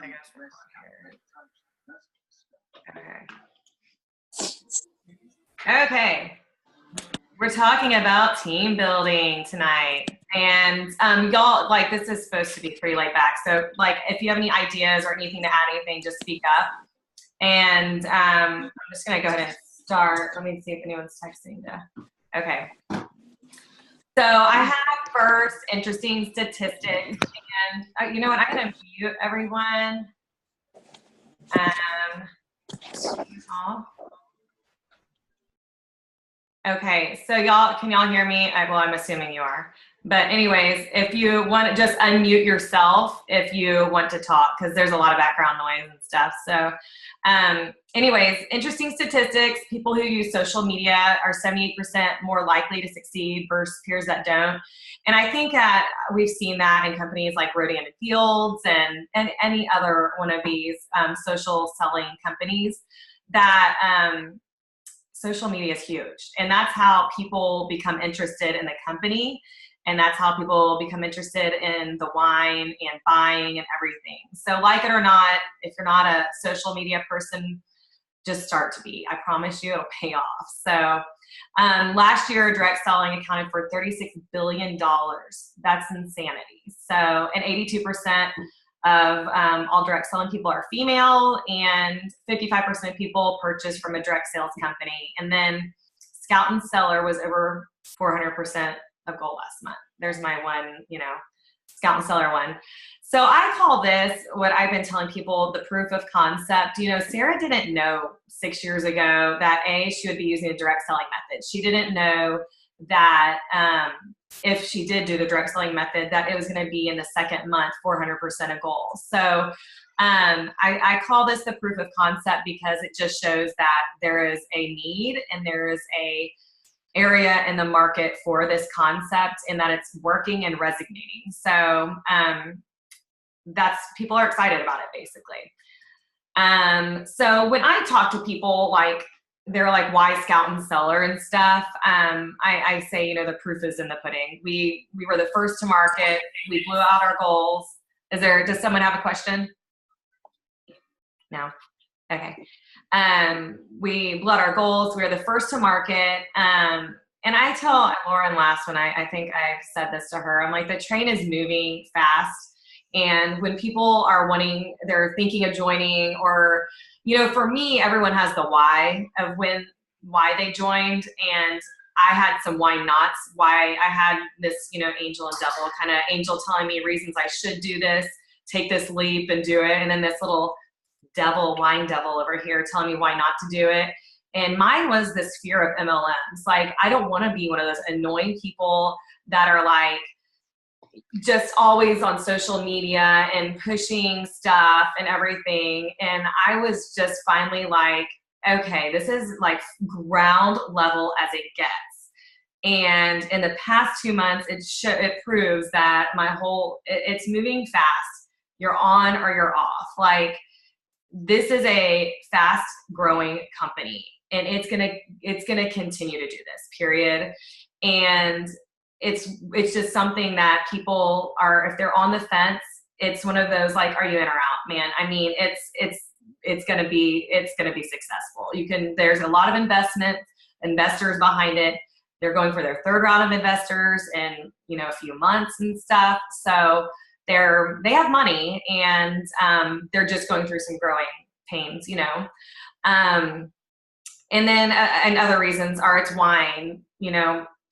I guess we're on here. Okay. We're talking about team building tonight. And y'all, like, this is supposed to be pretty laid back. So, like, if you have any ideas or anything to add anything, just speak up. And I'm just going to go ahead and start. Let me see if anyone's texting. Okay. So I have first interesting statistics. And you know what? I'm going to mute everyone. Okay, so y'all, can y'all hear me? Well, I'm assuming you are. But anyways, if you want to just unmute yourself if you want to talk, because there's a lot of background noise and stuff. So anyways, interesting statistics. People who use social media are 78% more likely to succeed versus peers that don't. And I think that we've seen that in companies like Rodan and Fields and any other one of these social selling companies that social media is huge. And that's how people become interested in the company. And that's how people become interested in the wine and buying and everything. So like it or not, if you're not a social media person, just start to be. I promise you it'll pay off. So last year, direct selling accounted for $36 billion. That's insanity. So, and 82% of all direct selling people are female, and 55% of people purchase from a direct sales company. And then Scout and Seller was over 400% of goal last month. There's my one, Scout and Seller one. So I call this, what I've been telling people, the proof of concept. Sarah didn't know 6 years ago that she would be using a direct selling method. She didn't know that if she did do the direct selling method, that it was going to be in the second month, 400% of goals. So I call this the proof of concept because it just shows that there is a need and there is a area in the market for this concept and that it's working and resonating. So people are excited about it basically. So when I talk to people, like, they're like, why Scout and Seller and stuff? I say, the proof is in the pudding. We were the first to market. We blew out our goals. Does someone have a question? No? Okay. We blew out our goals. We were the first to market. And I tell Lauren last when I think I've said this to her, I'm like, the train is moving fast. And when people are they're thinking of joining, or, for me, everyone has the why of why they joined. And I had some why nots, why I had this, angel and devil, kind of angel telling me reasons I should do this, take this leap and do it. And then this little wine devil over here telling me why not to do it. And mine was this fear of MLMs. Like, I don't want to be one of those annoying people that are like, just always on social media and pushing stuff and everything. And I was just finally like, okay, this is like ground level as it gets. And in the past 2 months, it proves that it's moving fast. You're on or you're off. Like, this is a fast growing company and it's gonna continue to do this, period. And it's just something that people are, if they're on the fence, it's one of those, like, are you in or out, man? I mean, it's gonna be successful. There's a lot of investors behind it. They're going for their third round of investors in, a few months and stuff. So they have money and they're just going through some growing pains, and then and other reasons are it's wine.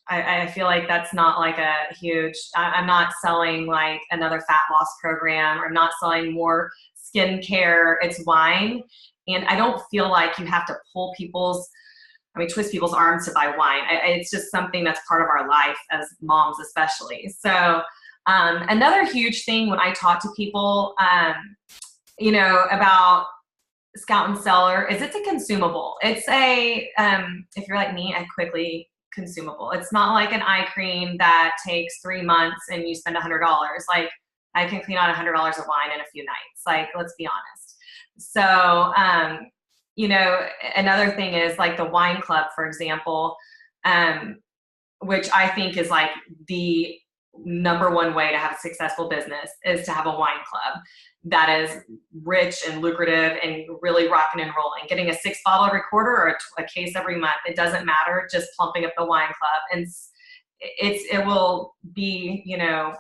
I feel like that's not like a huge, I'm not selling like another fat loss program, or I'm not selling more skincare. It's wine. And I don't feel like you have to twist people's arms to buy wine. It's just something that's part of our life as moms, especially. So another huge thing when I talk to people, about Scout and Seller is it's a consumable. It's if you're like me, a quickly consumable. It's not like an eye cream that takes 3 months and you spend $100. Like, I can clean out $100 of wine in a few nights. Like, let's be honest. So, another thing is like the wine club, for example, which I think is like the number one way to have a successful business is to have a wine club. that is rich and lucrative and really rocking and rolling. Getting a 6-bottle every quarter or a case every month, it doesn't matter. Just plumping up the wine club, and it will be, you know,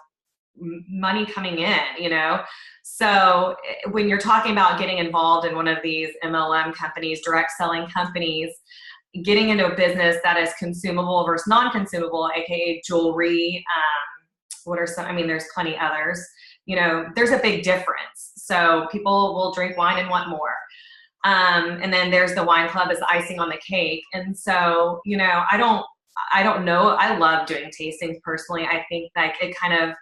money coming in, you know. So when you're talking about getting involved in one of these MLM companies, direct selling companies, getting into a business that is consumable versus non-consumable, aka jewelry, what are some, I mean, there's plenty others, you know, there's a big difference. So people will drink wine and want more. And then there's the wine club as icing on the cake. And so, you know, I don't know. I love doing tastings personally. I think like it kind of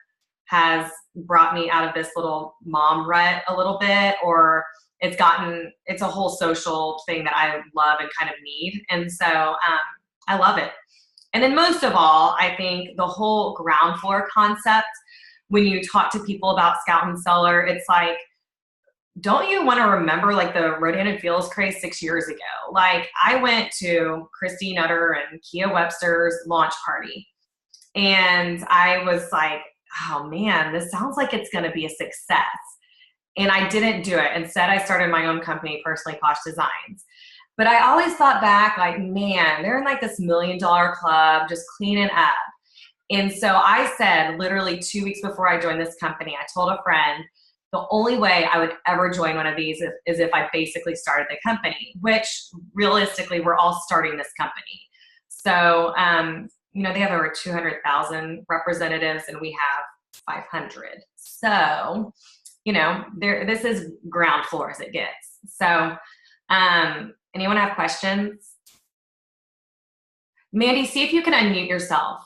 has brought me out of this little mom rut a little bit, or it's a whole social thing that I love and kind of need. And so I love it. And then most of all, I think the whole ground floor concept, when you talk to people about Scout and Cellar, it's like, don't you want to remember like the Rodan and Fields craze 6 years ago? Like I went to Christy Nutter and Kia Webster's launch party, and I was like, oh man, this sounds like it's going to be a success. And I didn't do it. Instead, I started my own company, Personally Posh Designs. But I always thought back like, man, they're in like this $1 million club, just cleaning up. And so I said, literally 2 weeks before I joined this company, I told a friend, the only way I would ever join one of these is if I basically started the company, which realistically, we're all starting this company. So, you know, they have over 200,000 representatives and we have 500. So, you know, this is ground floor as it gets. So, anyone have questions? Mandy, see if you can unmute yourself.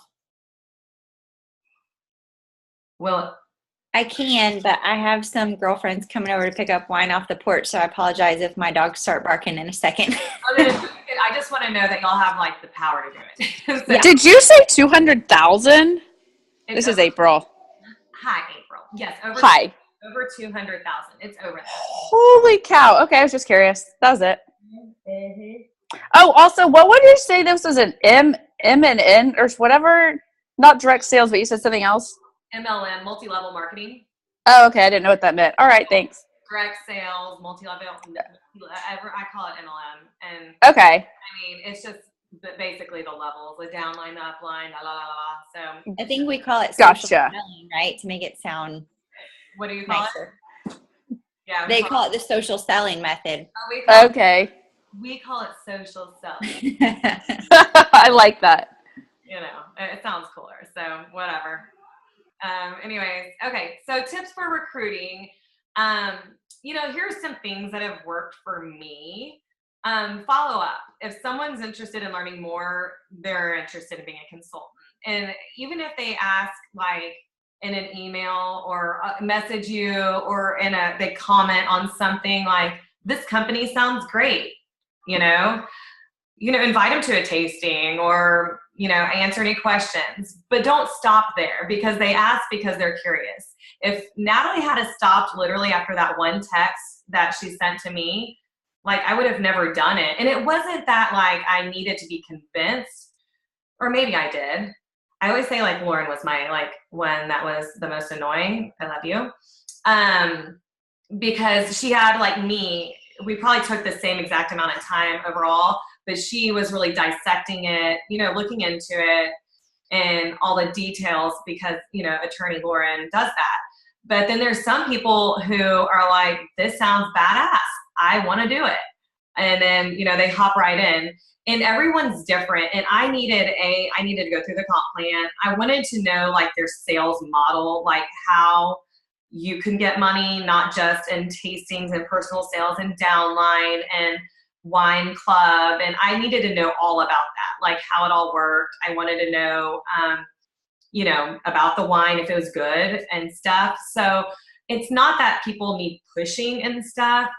Well, I can, but I have some girlfriends coming over to pick up wine off the porch, so I apologize if my dogs start barking in a second. I just want to know that y'all have like the power to do it. So, did you say 200,000? This is April. Hi, April. Yes. Hi. Over 200,000. It's over that. Holy cow. Okay, I was just curious. That was it. Mm-hmm. Oh, also, what would you say this was an M and N or whatever? Not direct sales, but you said something else. MLM, multi-level marketing. Oh, okay. I didn't know what that meant. All right, thanks. Direct sales, multi-level, I call it MLM. And okay. I mean, it's just basically the levels, the downline, the upline, la la la la. So I think we call it social gotcha. selling, right? To make it sound what do you call nicer. it? Yeah, they call it the social selling method. Okay. We call it social selling. I like that. You know, it sounds cooler. So whatever. Anyways, okay. So tips for recruiting. You know, here's some things that have worked for me. Follow up. If someone's interested in learning more, they're interested in being a consultant. And even if they ask like in an email or message you or they comment on something like, this company sounds great, you know, invite them to a tasting or, you know, answer any questions, but don't stop there because they ask because they're curious. If Natalie had stopped literally after that one text that she sent to me, like I would have never done it. And it wasn't that like I needed to be convinced, or maybe I did. I always say like Lauren was my like one that was the most annoying. I love you. Because she had like me, we probably took the same exact amount of time overall, but she was really dissecting it, you know, looking into it and all the details because, you know, attorney Lauren does that. But then there's some people who are like, this sounds badass. I want to do it. And then, you know, they hop right in and everyone's different. And I needed to go through the comp plan. I wanted to know like their sales model, like how you can get money, not just in tastings and personal sales and downline and wine club. And I needed to know all about that, like how it all worked. I wanted to know, you know, about the wine, if it was good and stuff. So it's not that people need pushing and stuff.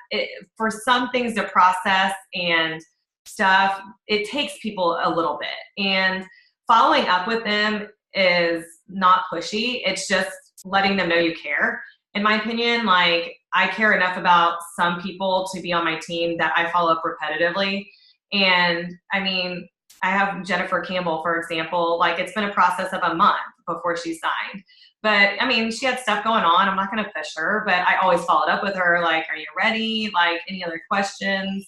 For some things to process and stuff, it takes people a little bit. And following up with them is not pushy. It's just letting them know you care. In my opinion, like I care enough about some people to be on my team that I follow up repetitively. And I mean, I have Jennifer Campbell, for example, like it's been a process of a month, before she signed. But I mean, she had stuff going on. I'm not going to push her, but I always followed up with her. Like, are you ready? Like, any other questions?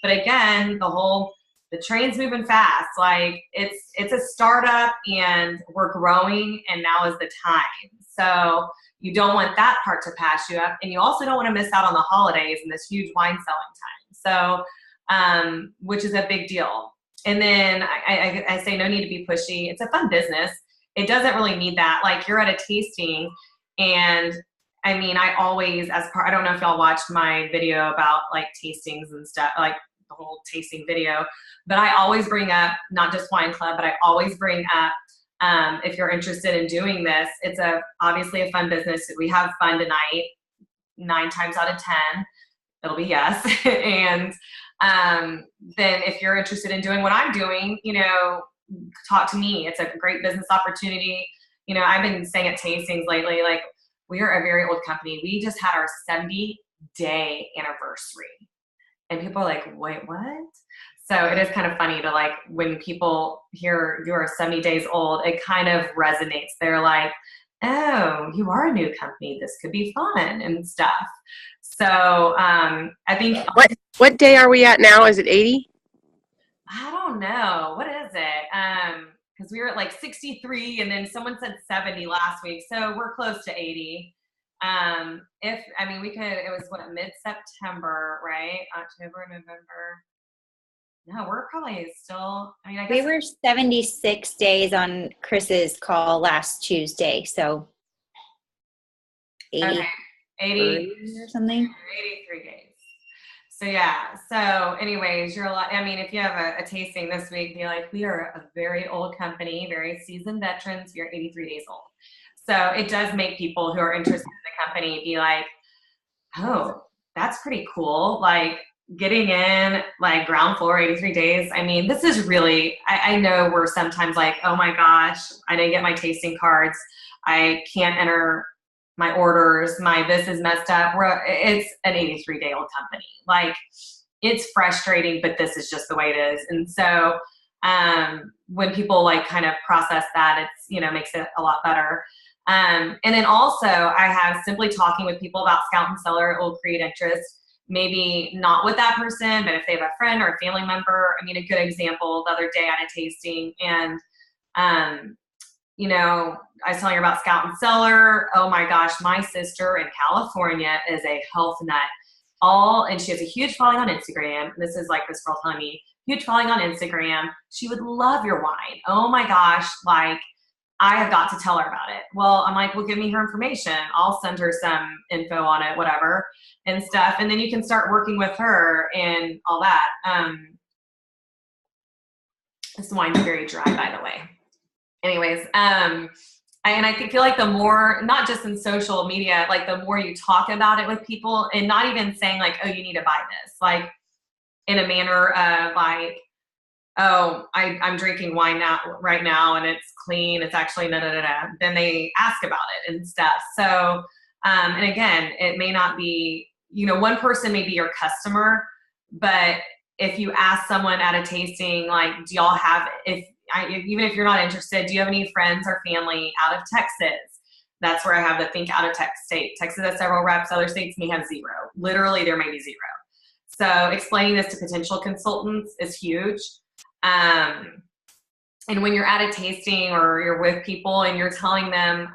But again, the train's moving fast. Like, it's a startup and we're growing, and now is the time. So you don't want that part to pass you up. And you also don't want to miss out on the holidays and this huge wine selling time. So, which is a big deal. And then I say no need to be pushy. It's a fun business. It doesn't really need that. Like, you're at a tasting, and I mean, I don't know if y'all watched my video about like tastings and stuff, like the whole tasting video, but I always bring up, not just Wine Club, but I always bring up, if you're interested in doing this, it's obviously a fun business. We have fun tonight, 9 times out of 10, it'll be yes. And then if you're interested in doing what I'm doing, talk to me. It's a great business opportunity. I've been saying at tastings lately, like, we are a very old company. We just had our 70-day anniversary. And people are like, wait, what? So it is kind of funny to, like, when people hear you're 70 days old, it kind of resonates. They're like, oh, you are a new company. This could be fun and stuff. So I think. What day are we at now? Is it 80? I don't know. What is it? Because we were at like 63, and then someone said 70 last week. So we're close to 80. It was mid-September, right? October, November. No, we're probably still, I guess. We were 76 days on Chris's call last Tuesday. So 80, okay. 80 or something. 83 days. So yeah. So anyways, if you have a tasting this week, be like, we are a very old company, very seasoned veterans. You're 83 days old. So it does make people who are interested in the company be like, oh, that's pretty cool. Like, getting in, like, ground floor, 83 days. I mean, this is really, I know we're sometimes like, oh my gosh, I didn't get my tasting cards. I can't enter my orders. This is messed up. It's an 83-day old company. Like, it's frustrating, but this is just the way it is. And so when people like kind of process that, it's, makes it a lot better. And then also I have simply talking with people about Scout and Cellar, it will create interest. Maybe not with that person, but if they have a friend or a family member. I mean, a good example, the other day at a tasting, and I was telling her about Scout and Cellar. Oh my gosh, my sister in California is a health nut. And she has a huge following on Instagram. This is like this girl telling me, huge following on Instagram. She would love your wine. Oh my gosh, like, I have got to tell her about it. Well, I'm like, well, give me her information. I'll send her some info on it, whatever, and stuff. And then you can start working with her and all that. This wine's very dry, by the way. Anyways, I feel like the more, not just in social media, like the more you talk about it with people, and not even saying like, oh, you need to buy this, like in a manner of like, oh, I'm drinking wine right now and it's clean. It's actually Then they ask about it and stuff. So, and again, it may not be, one person may be your customer, but if you ask someone at a tasting, like, do y'all have, even if you're not interested, do you have any friends or family out of Texas? That's where I have the think out of Texas state. Texas has several reps. Other states may have 0. Literally, there may be 0. So explaining this to potential consultants is huge. And when you're at a tasting or you're with people and you're telling them,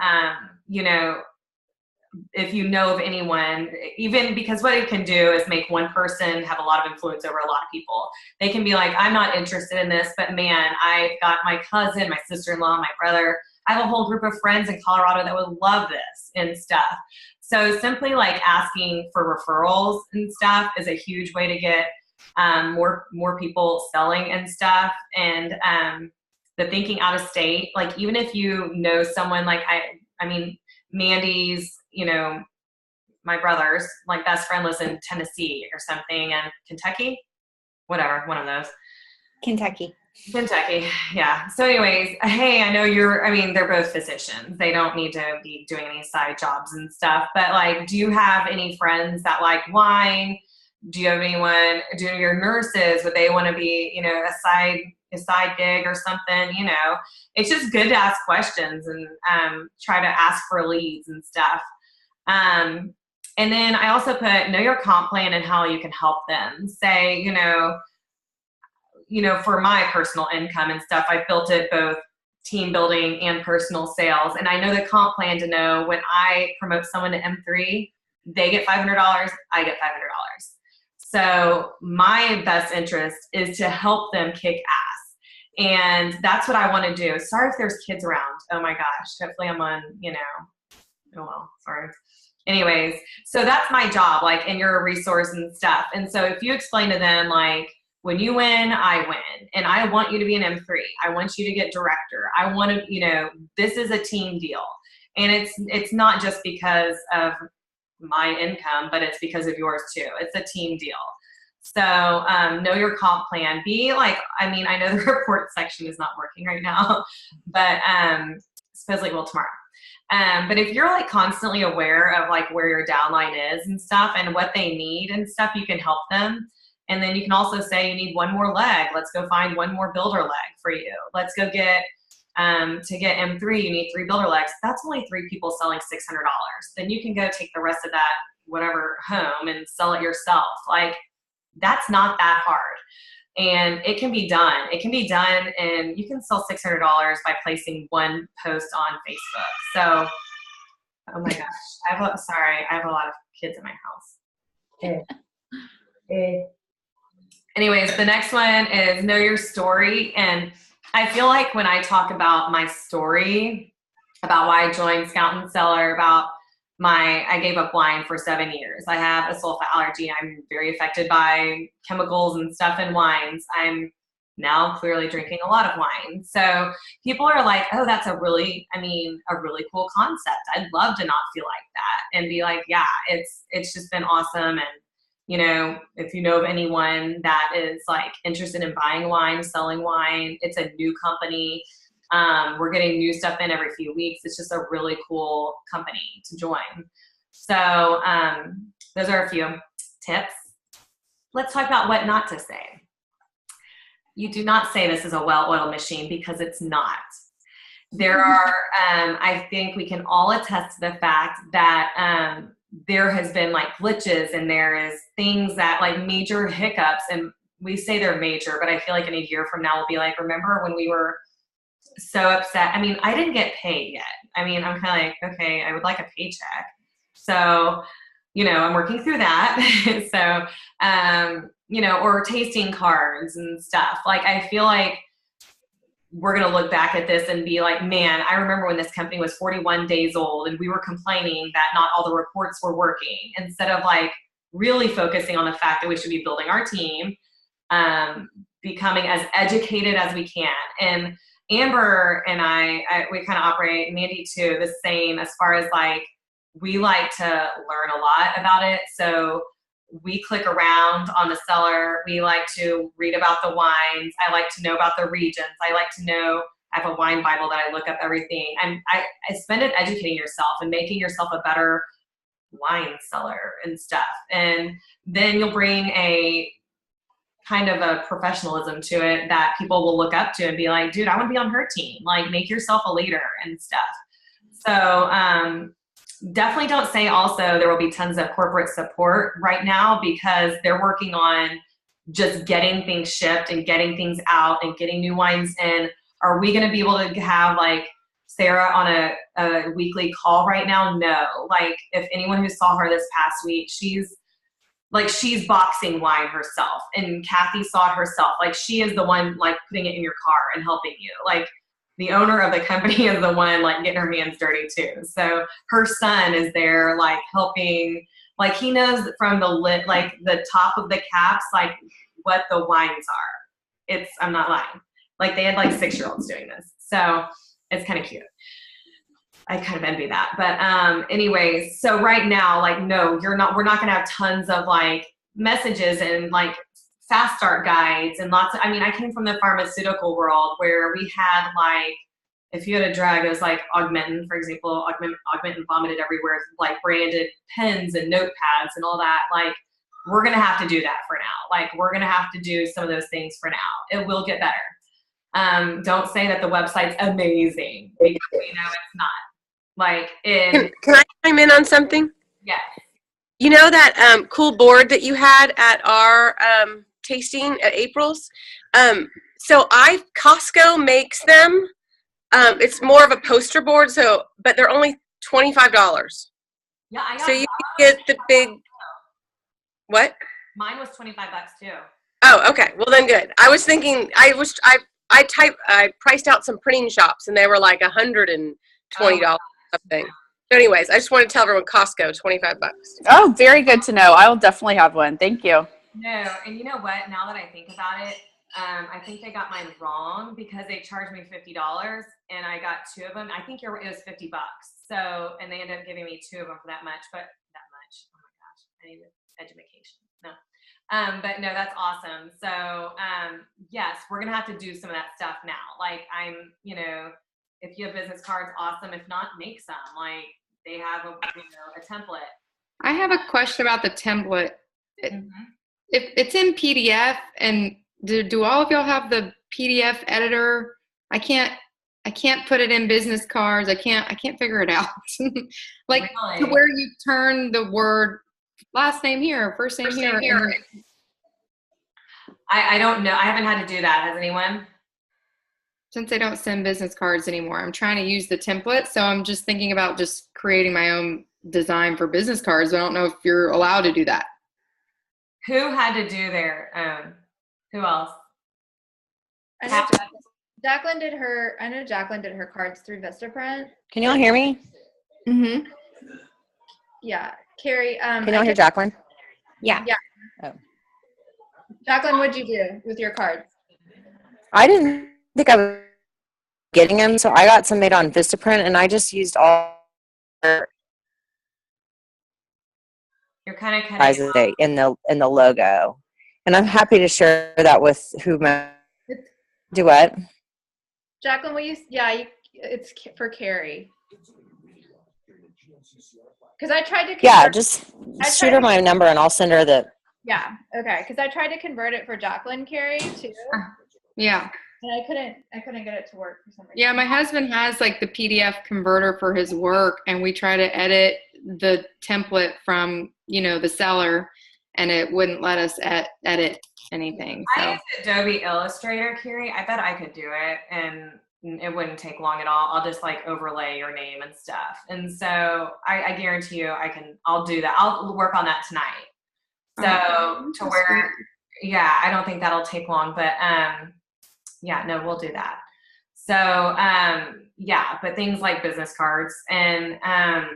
if you know of anyone, even because what it can do is make one person have a lot of influence over a lot of people. They can be like, I'm not interested in this, but man, I've got my cousin, my sister-in-law, my brother. I have a whole group of friends in Colorado that would love this and stuff. So simply like asking for referrals and stuff is a huge way to get more people selling and stuff. And the thinking out of state, like even if you know someone, like I mean, Mandy's, my brother's like best friend lives in Tennessee or something, and Kentucky, whatever, one of those. Kentucky, yeah. So anyways, hey, I know they're both physicians. They don't need to be doing any side jobs and stuff, but like, do you have any friends that like wine? do you have anyone, do your nurses, would they want to be, you know, a side gig or something, you know? It's just good to ask questions and try to ask for leads and stuff. And then I also put know your comp plan and how you can help them. Say, you know, for my personal income and stuff, I've built it both team building and personal sales. And I know the comp plan to know when I promote someone to M3, they get $500, I get $500. So my best interest is to help them kick ass. And that's what I want to do. Sorry if there's kids around. Oh my gosh. Hopefully I'm on, you know, oh well, sorry. Anyways, so that's my job, like, and you're a resource and stuff. And so if you explain to them, like, when you win, I win. And I want you to be an M3. I want you to get director. I want to, you know, this is a team deal. And it's not just because of my income, but it's because of yours too. It's a team deal. So know your comp plan. Be like, I mean, I know the report section is not working right now, but supposedly will tomorrow. But if you're like constantly aware of like where your downline is and stuff and what they need and stuff, you can help them. And then you can also say you need one more leg. Let's go find one more builder leg for you. Let's go get, to get M3, you need 3 builder legs. That's only 3 people selling $600. Then you can go take the rest of that, whatever, home and sell it yourself. Like, that's not that hard. And it can be done. It can be done, and you can sell $600 by placing one post on Facebook. So, oh my gosh, I have a lot of kids in my house. Anyways, the next one is know your story. And I feel like when I talk about my story, about why I joined Scout and Cellar, about I gave up wine for 7 years. I have a sulfite allergy. I'm very affected by chemicals and stuff in wines. I'm now clearly drinking a lot of wine. So people are like, oh, that's a really cool concept. I'd love to not feel like that and be like, yeah, it's just been awesome. And, you know, if you know of anyone that is like interested in buying wine, selling wine, it's a new company. We're getting new stuff in every few weeks. It's just a really cool company to join. So those are a few tips. Let's talk about what not to say. You do not say this is a well-oiled machine, because it's not. There are, I think we can all attest to the fact that there has been like glitches, and there is things that like major hiccups, and we say they're major, but I feel like in a year from now we'll be like, remember when we were so upset? I mean, I didn't get paid yet. I mean, I'm kind of like, okay, I would like a paycheck. So, you know, I'm working through that. So, you know, or tasting cards and stuff. Like, I feel like we're going to look back at this and be like, man, I remember when this company was 41 days old and we were complaining that not all the reports were working, instead of like really focusing on the fact that we should be building our team, becoming as educated as we can. And Amber and I we kind of operate, Mandy too, the same, as far as like, we like to learn a lot about it. So we click around on the cellar. We like to read about the wines. I like to know about the regions. I like to know, I have a wine Bible that I look up everything. I spend it educating yourself and making yourself a better wine seller and stuff. And then you'll bring a kind of a professionalism to it that people will look up to and be like, dude, I want to be on her team. Like, make yourself a leader and stuff. So definitely don't say also there will be tons of corporate support right now, because they're working on just getting things shipped and getting things out and getting new wines in. Are we going to be able to have like Sarah on a weekly call right now? No. Like, if anyone who saw her this past week, she's boxing wine herself, and Kathy saw it herself. Like, she is the one like putting it in your car and helping you. Like, the owner of the company is the one like getting her hands dirty too. So her son is there like helping, like he knows from the lid, like the top of the caps, like what the wines are. I'm not lying. Like, they had like 6-year-olds doing this. So it's kind of cute. I kind of envy that. But anyways, so right now, like, no, we're not going to have tons of like messages and like fast start guides and lots of, I mean, I came from the pharmaceutical world where we had like, if you had a drug, it was like Augmentin, for example, Augmentin vomited everywhere, like branded pens and notepads and all that. Like, we're going to have to do that for now. Like, we're going to have to do some of those things for now. It will get better. Don't say that the website's amazing because we know it's not. Like, Can I chime in on something? yes. You know that cool board that you had at our tasting at April's? So Costco makes them. It's more of a poster board, but they're only $25. Yeah, I got So you can get the big. What? Mine was $25 too. Oh, okay. Well, then good. I was thinking I priced out some printing shops and they were like $120 something. So anyways, I just want to tell everyone Costco, $25. Oh, very good to know. I will definitely have one. Thank you. No, and you know what? Now that I think about it, I think they got mine wrong because they charged me $50 and I got 2 of them. I think it was $50. So, and they ended up giving me 2 of them for that much, but that much. Oh my gosh, I need education. No. But no, that's awesome. So, yes, we're going to have to do some of that stuff now. Like, if you have business cards, awesome. If not, make some. Like, they have a template. I have a question about the template. Mm-hmm. If it's in PDF, and do all of y'all have the PDF editor? I can't put it in business cards. I can't figure it out. Like, really? To where you turn the word last name here, first name here. I don't know. I haven't had to do that. Has anyone? Since I don't send business cards anymore, I'm trying to use the template. So I'm just thinking about just creating my own design for business cards. I don't know if you're allowed to do that. Who had to do their own? Who else? I know Jacqueline did her cards through Vistaprint. Can y'all hear me? Mm-hmm. Yeah. Carrie, Can y'all hear Jacqueline? Yeah. Jacqueline, what'd you do with your cards? I didn't think I was getting them, so I got some made on Vistaprint, and I just used all You're kind of cutting sizes in the logo, and I'm happy to share that with whomever. Do what? Jacqueline, will you? It's for Carrie. Because I tried to. Just shoot her my number, and I'll send her the. Yeah. Okay. Because I tried to convert it for Jacqueline Carrie too. Yeah. And I couldn't get it to work for some reason. Yeah, my husband has like the PDF converter for his work, and we try to edit the template from, the seller, and it wouldn't let us edit anything. So. I use Adobe Illustrator, Carrie. I bet I could do it, and it wouldn't take long at all. I'll just like overlay your name and stuff. And so I guarantee you I'll do that. I'll work on that tonight. So to where, I don't think that'll take long, but no, we'll do that. So but things like business cards, and I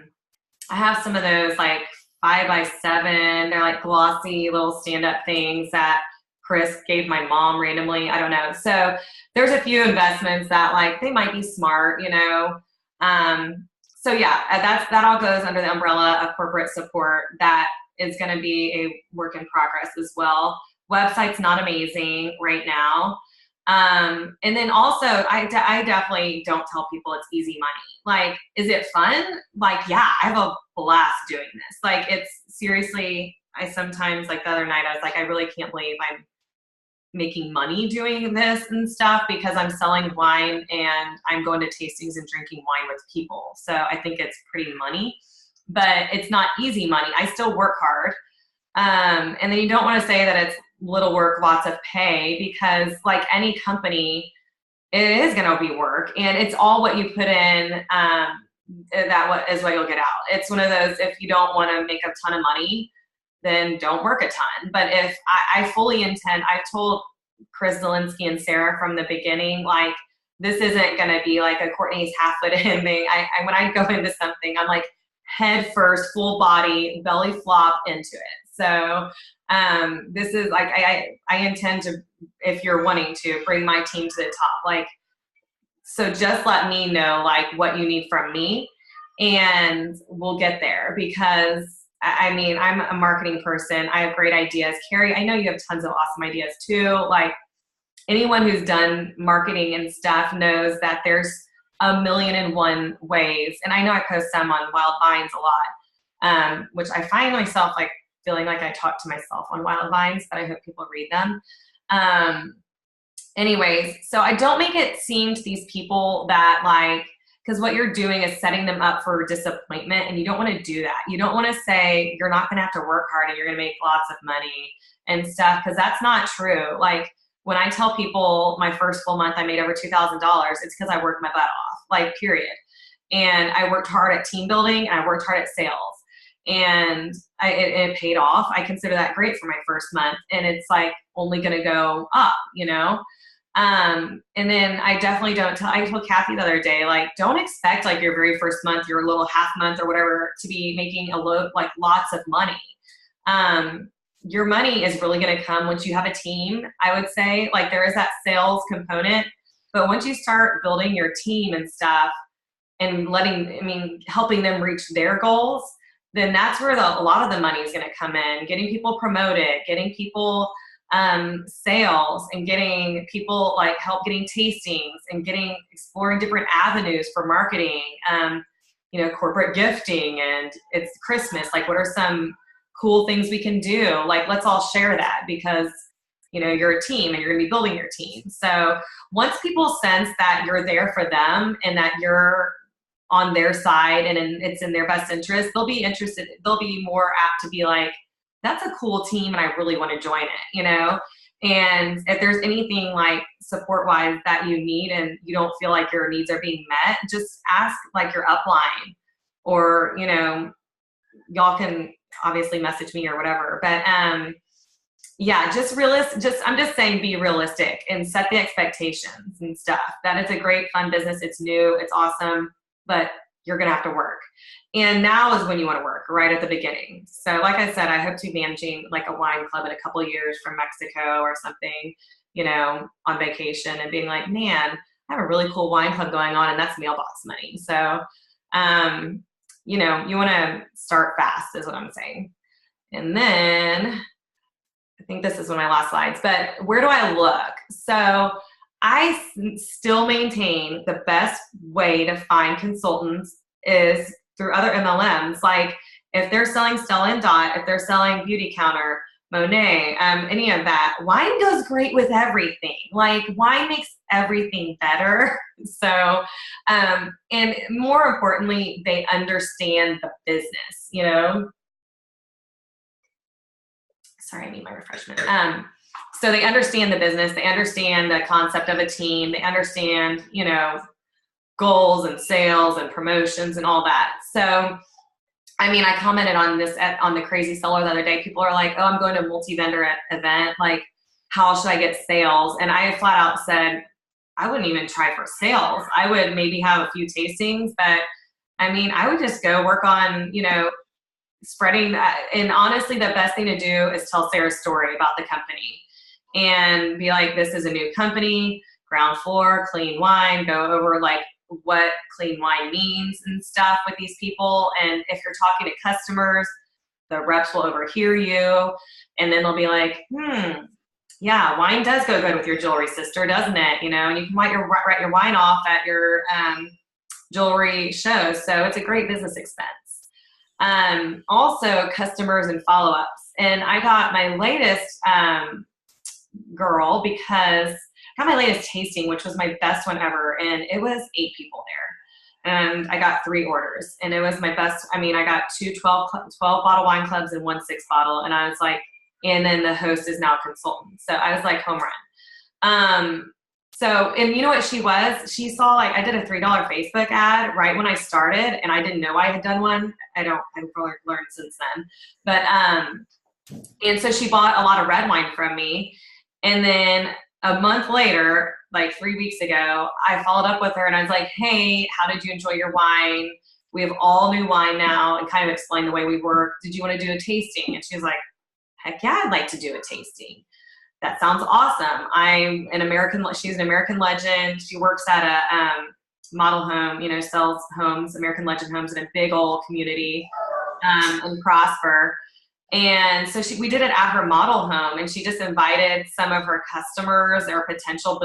have some of those like 5x7. They're like glossy little stand-up things that Chris gave my mom randomly. I don't know. So there's a few investments that like they might be smart, that all goes under the umbrella of corporate support. That is going to be a work in progress as well. Website's not amazing right now. And then also I definitely don't tell people it's easy money. Like, is it fun? Like, yeah, I have a blast doing this. Like, it's seriously, I sometimes, like the other night, I was like, I really can't believe I'm making money doing this and stuff, because I'm selling wine and I'm going to tastings and drinking wine with people. So I think it's pretty money, but it's not easy money. I still work hard. And then you don't want to say that it's little work, lots of pay, because like any company, it is going to be work, and it's all what you put in. That is what you'll get out. It's one of those, if you don't want to make a ton of money, then don't work a ton. But if I fully intend, I've told Chris Zielinski and Sarah from the beginning, like, this isn't going to be like a Courtney's half foot in thing. When I go into something, I'm like head first, full body, belly flop into it. So this is like, I intend to, if you're wanting to, bring my team to the top. Like, so just let me know like what you need from me, and we'll get there, because I mean, I'm a marketing person. I have great ideas. Carrie, I know you have tons of awesome ideas too. Like, anyone who's done marketing and stuff knows that there's 1,000,001 ways. And I know I post some on Wild Vines a lot, which I find myself like feeling like I talk to myself on Wild Vines, but I hope people read them. Anyways, so I don't make it seem to these people that like, because what you're doing is setting them up for disappointment, and you don't want to do that. You don't want to say you're not going to have to work hard and you're going to make lots of money and stuff, because that's not true. Like when I tell people my first full month I made over $2,000, it's because I worked my butt off, like period. And I worked hard at team building and I worked hard at sales, and it paid off. I consider that great for my first month, and it's like only going to go up, you know? And then I definitely I told Kathy the other day, like, don't expect like your very first month, your little half month or whatever, to be making like lots of money. Your money is really going to come once you have a team. I would say like there is that sales component, but once you start building your team and stuff and helping them reach their goals, then that's where a lot of the money is going to come in, getting people promoted, getting people sales, and getting people like help getting tastings and exploring different avenues for marketing, corporate gifting, and it's Christmas. Like, what are some cool things we can do? Like, let's all share that, because, you're a team and you're gonna be building your team. So once people sense that you're there for them and that you're on their side and it's in their best interest, they'll be interested. They'll be more apt to be like, that's a cool team and I really want to join it, And if there's anything like support-wise that you need and you don't feel like your needs are being met, just ask like your upline, or, y'all can obviously message me or whatever. But yeah, I'm just saying be realistic and set the expectations and stuff. That is a great, fun business. It's new, it's awesome, but you're going to have to work. And now is when you want to work, right at the beginning. So like I said, I hope to be managing like a wine club in a couple of years from Mexico or something, on vacation, and being like, man, I have a really cool wine club going on, and that's mailbox money. So, you want to start fast is what I'm saying. And then I think this is one of my last slides, but where do I look? So I still maintain the best way to find consultants is through other MLMs. Like if they're selling Stella and Dot, if they're selling Beauty Counter, Monet, any of that, wine goes great with everything. Like wine makes everything better. So, and more importantly, they understand the business, Sorry, I need my refreshment. So they understand the business, they understand the concept of a team, they understand, goals and sales and promotions and all that. So, I commented on this on the Crazy Seller the other day. People are like, oh, I'm going to a multi-vendor event. Like, how should I get sales? And I flat out said, I wouldn't even try for sales. I would maybe have a few tastings, but I would just go work on, spreading that. And honestly, the best thing to do is tell Sarah's story about the company and be like, this is a new company, ground floor, clean wine, go over like what clean wine means and stuff with these people. And if you're talking to customers, the reps will overhear you, and then they'll be like, yeah, wine does go good with your jewelry, sister, doesn't it? And you can write your wine off at your jewelry shows. So it's a great business expense. Also customers and follow-ups. And I got my latest girl because I got my latest tasting, which was my best one ever. And it was 8 people there. And I got 3 orders, and it was my best. I got 2 12 bottle wine clubs and 1 6-bottle. And I was like, and then the host is now a consultant. So I was like, home run. So, and you know what she was? She saw like, I did a $3 Facebook ad right when I started, and I didn't know I had done one. I've probably learned since then. But, and so she bought a lot of red wine from me. And then a month later, like 3 weeks ago, I followed up with her and I was like, hey, how did you enjoy your wine? We have all new wine now, and kind of explained the way we work. Did you want to do a tasting? And she was like, heck yeah, I'd like to do a tasting. That sounds awesome. She's an American Legend. She works at a model home, sells homes, American Legend homes in a big old community in Prosper. And so we did it at her model home, and she just invited some of her customers or potential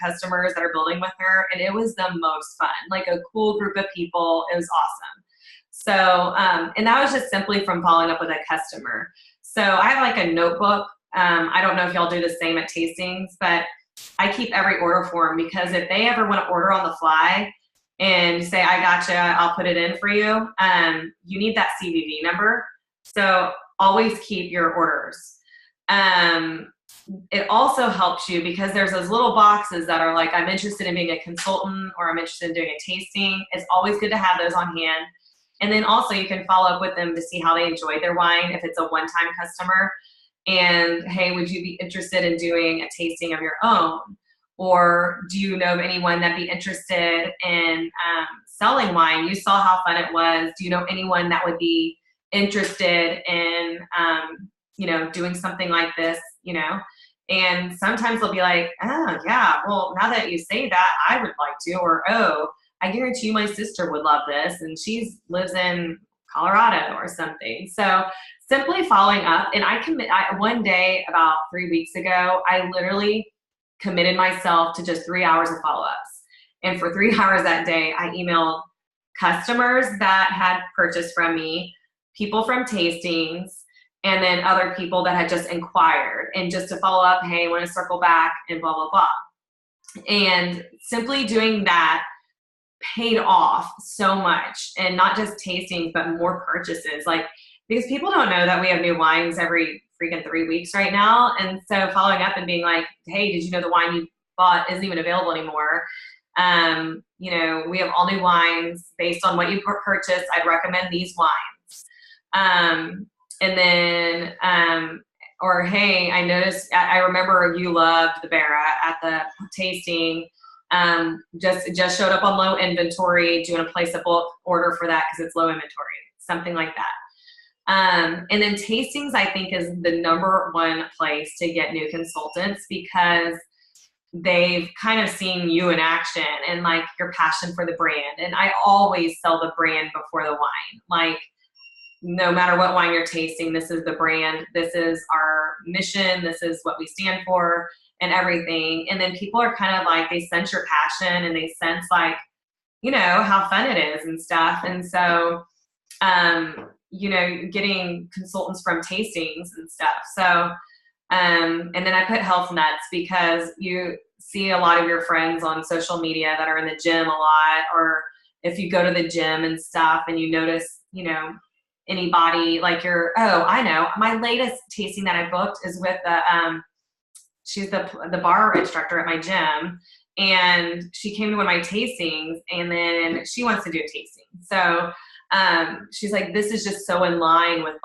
customers that are building with her. And it was the most fun, like a cool group of people. It was awesome. So, and that was just simply from following up with a customer. So I have like a notebook. I don't know if y'all do the same at tastings, but I keep every order for them, because if they ever want to order on the fly and say, I gotcha, I'll put it in for you, you need that CVV number. So always keep your orders. It also helps you because there's those little boxes that are like, I'm interested in being a consultant, or I'm interested in doing a tasting. It's always good to have those on hand. And then also you can follow up with them to see how they enjoyed their wine if it's a one-time customer. And hey, would you be interested in doing a tasting of your own? Or do you know of anyone that'd be interested in selling wine? You saw how fun it was. Do you know anyone that would be interested in, doing something like this, And sometimes they'll be like, oh, yeah, well, now that you say that, I would like to. Or, oh, I guarantee you my sister would love this, and she lives in Colorado or something. So simply following up. And one day about 3 weeks ago, I literally committed myself to just 3 hours of follow-ups. And for 3 hours that day, I emailed customers that had purchased from me, people from tastings, and then other people that had just inquired, and just to follow up, hey, I want to circle back and blah, blah, blah. And simply doing that paid off so much, and not just tastings, but more purchases. Because people don't know that we have new wines every freaking 3 weeks right now. And so following up and being like, hey, did you know the wine you bought isn't even available anymore? We have all new wines based on what you purchased. I'd recommend these wines. Or hey, I remember you loved the Barra at the tasting. Just showed up on low inventory. Do you want to place a bulk order for that because it's low inventory? Something like that. And then tastings, I think, is the number one place to get new consultants, because they've kind of seen you in action and like your passion for the brand. And I always sell the brand before the wine. No matter what wine you're tasting, this is the brand, this is our mission, this is what we stand for, and everything. And then people are kind of like, they sense your passion, and they sense how fun it is and stuff. And so, getting consultants from tastings and stuff. So, and then I put health nuts, because you see a lot of your friends on social media that are in the gym a lot, or if you go to the gym and stuff and you notice, anybody I know my latest tasting that I booked is with she's the bar instructor at my gym, and she came to one of my tastings, and then she wants to do a tasting. So she's like, this is just so in line with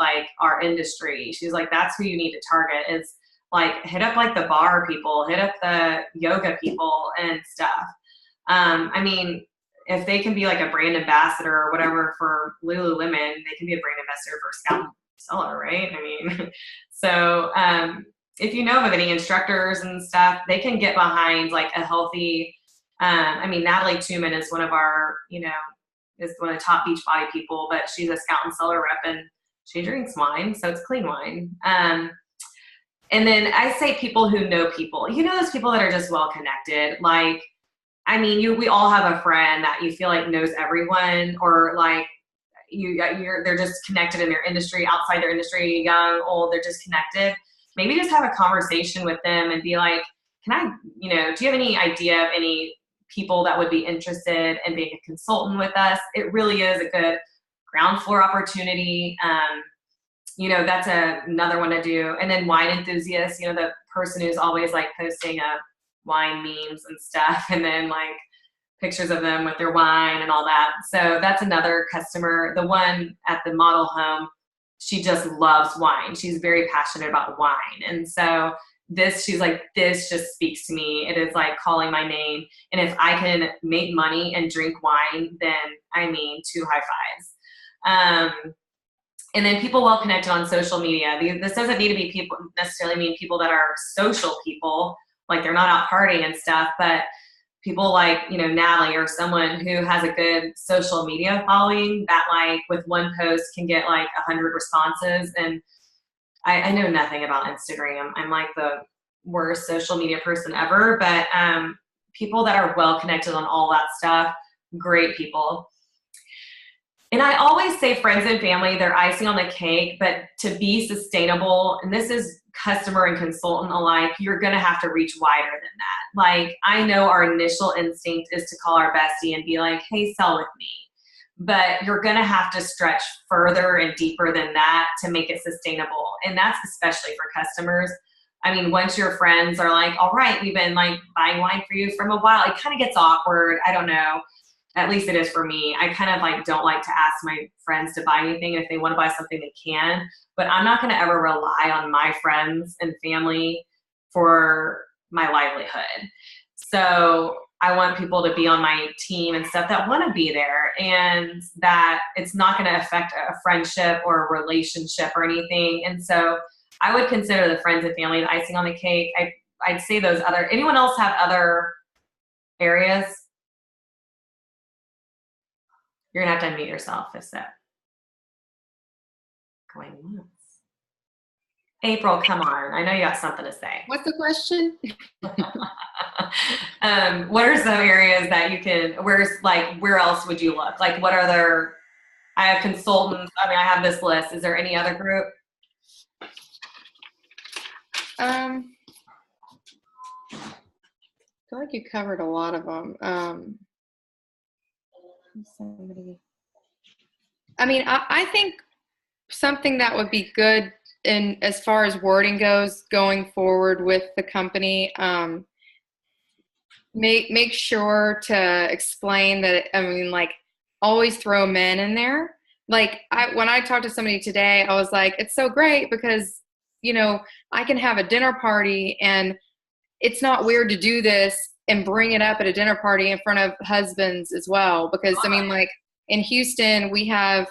our industry. She's like, that's who you need to target, is hit up the bar people, hit up the yoga people and stuff. If they can be a brand ambassador or whatever for Lululemon, they can be a brand ambassador for Scout Cellar, right? So if you know of any instructors and stuff, they can get behind a healthy, Natalie Tuman is one of our, is one of the top Beachbody people, but she's a Scout and Cellar rep, and she drinks wine, so it's clean wine. And then I say people who know people, those people that are just well connected, we all have a friend that you feel knows everyone, or they're just connected in their industry, outside their industry, young, old, they're just connected. Maybe just have a conversation with them and be like, do you have any idea of any people that would be interested in being a consultant with us? It really is a good ground floor opportunity. That's another one to do. And then wine enthusiasts, the person who's always posting wine memes and stuff, and then pictures of them with their wine and all that. So that's another customer. The one at the model home, she just loves wine. She's very passionate about wine. And so she's like, this just speaks to me. It is calling my name. And if I can make money and drink wine, then 2 high fives. And then people well connected on social media. This doesn't need to be necessarily mean people that are social people, they're not out partying and stuff, but people Natalie, or someone who has a good social media following that with one post can get 100 responses. And I know nothing about Instagram. I'm the worst social media person ever, but people that are well connected on all that stuff, great people. And I always say friends and family, they're icing on the cake, but to be sustainable, and this is customer and consultant alike, you're going to have to reach wider than that. Like, I know our initial instinct is to call our bestie and be like, hey, sell with me. But you're going to have to stretch further and deeper than that to make it sustainable. And that's especially for customers. I mean, once your friends are like, all right, we've been like buying wine for you from a while, it kind of gets awkward. I don't know. At least it is for me. I kind of like don't like to ask my friends to buy anything. If they want to buy something, they can. But I'm not going to ever rely on my friends and family for my livelihood. So I want people to be on my team and stuff that want to be there, and that it's not going to affect a friendship or a relationship or anything. And so I would consider the friends and family the icing on the cake. I'd say those other, anyone else have other areas? You're going to have to unmute yourself if so. Going once. April, come on. I know you got something to say. What's the question? What are some areas that you can, where else would you look? Like, what are there, I have consultants. I mean, I have this list. Is there any other group? I feel like you covered a lot of them. I mean, I think something that would be good in as far as wording goes going forward with the company, make sure to explain that, I mean, like, always throw men in there. Like, when I talked to somebody today, I was like, it's so great because, you know, I can have a dinner party and it's not weird to do this and bring it up at a dinner party in front of husbands as well. Because I mean, like, in Houston, we have,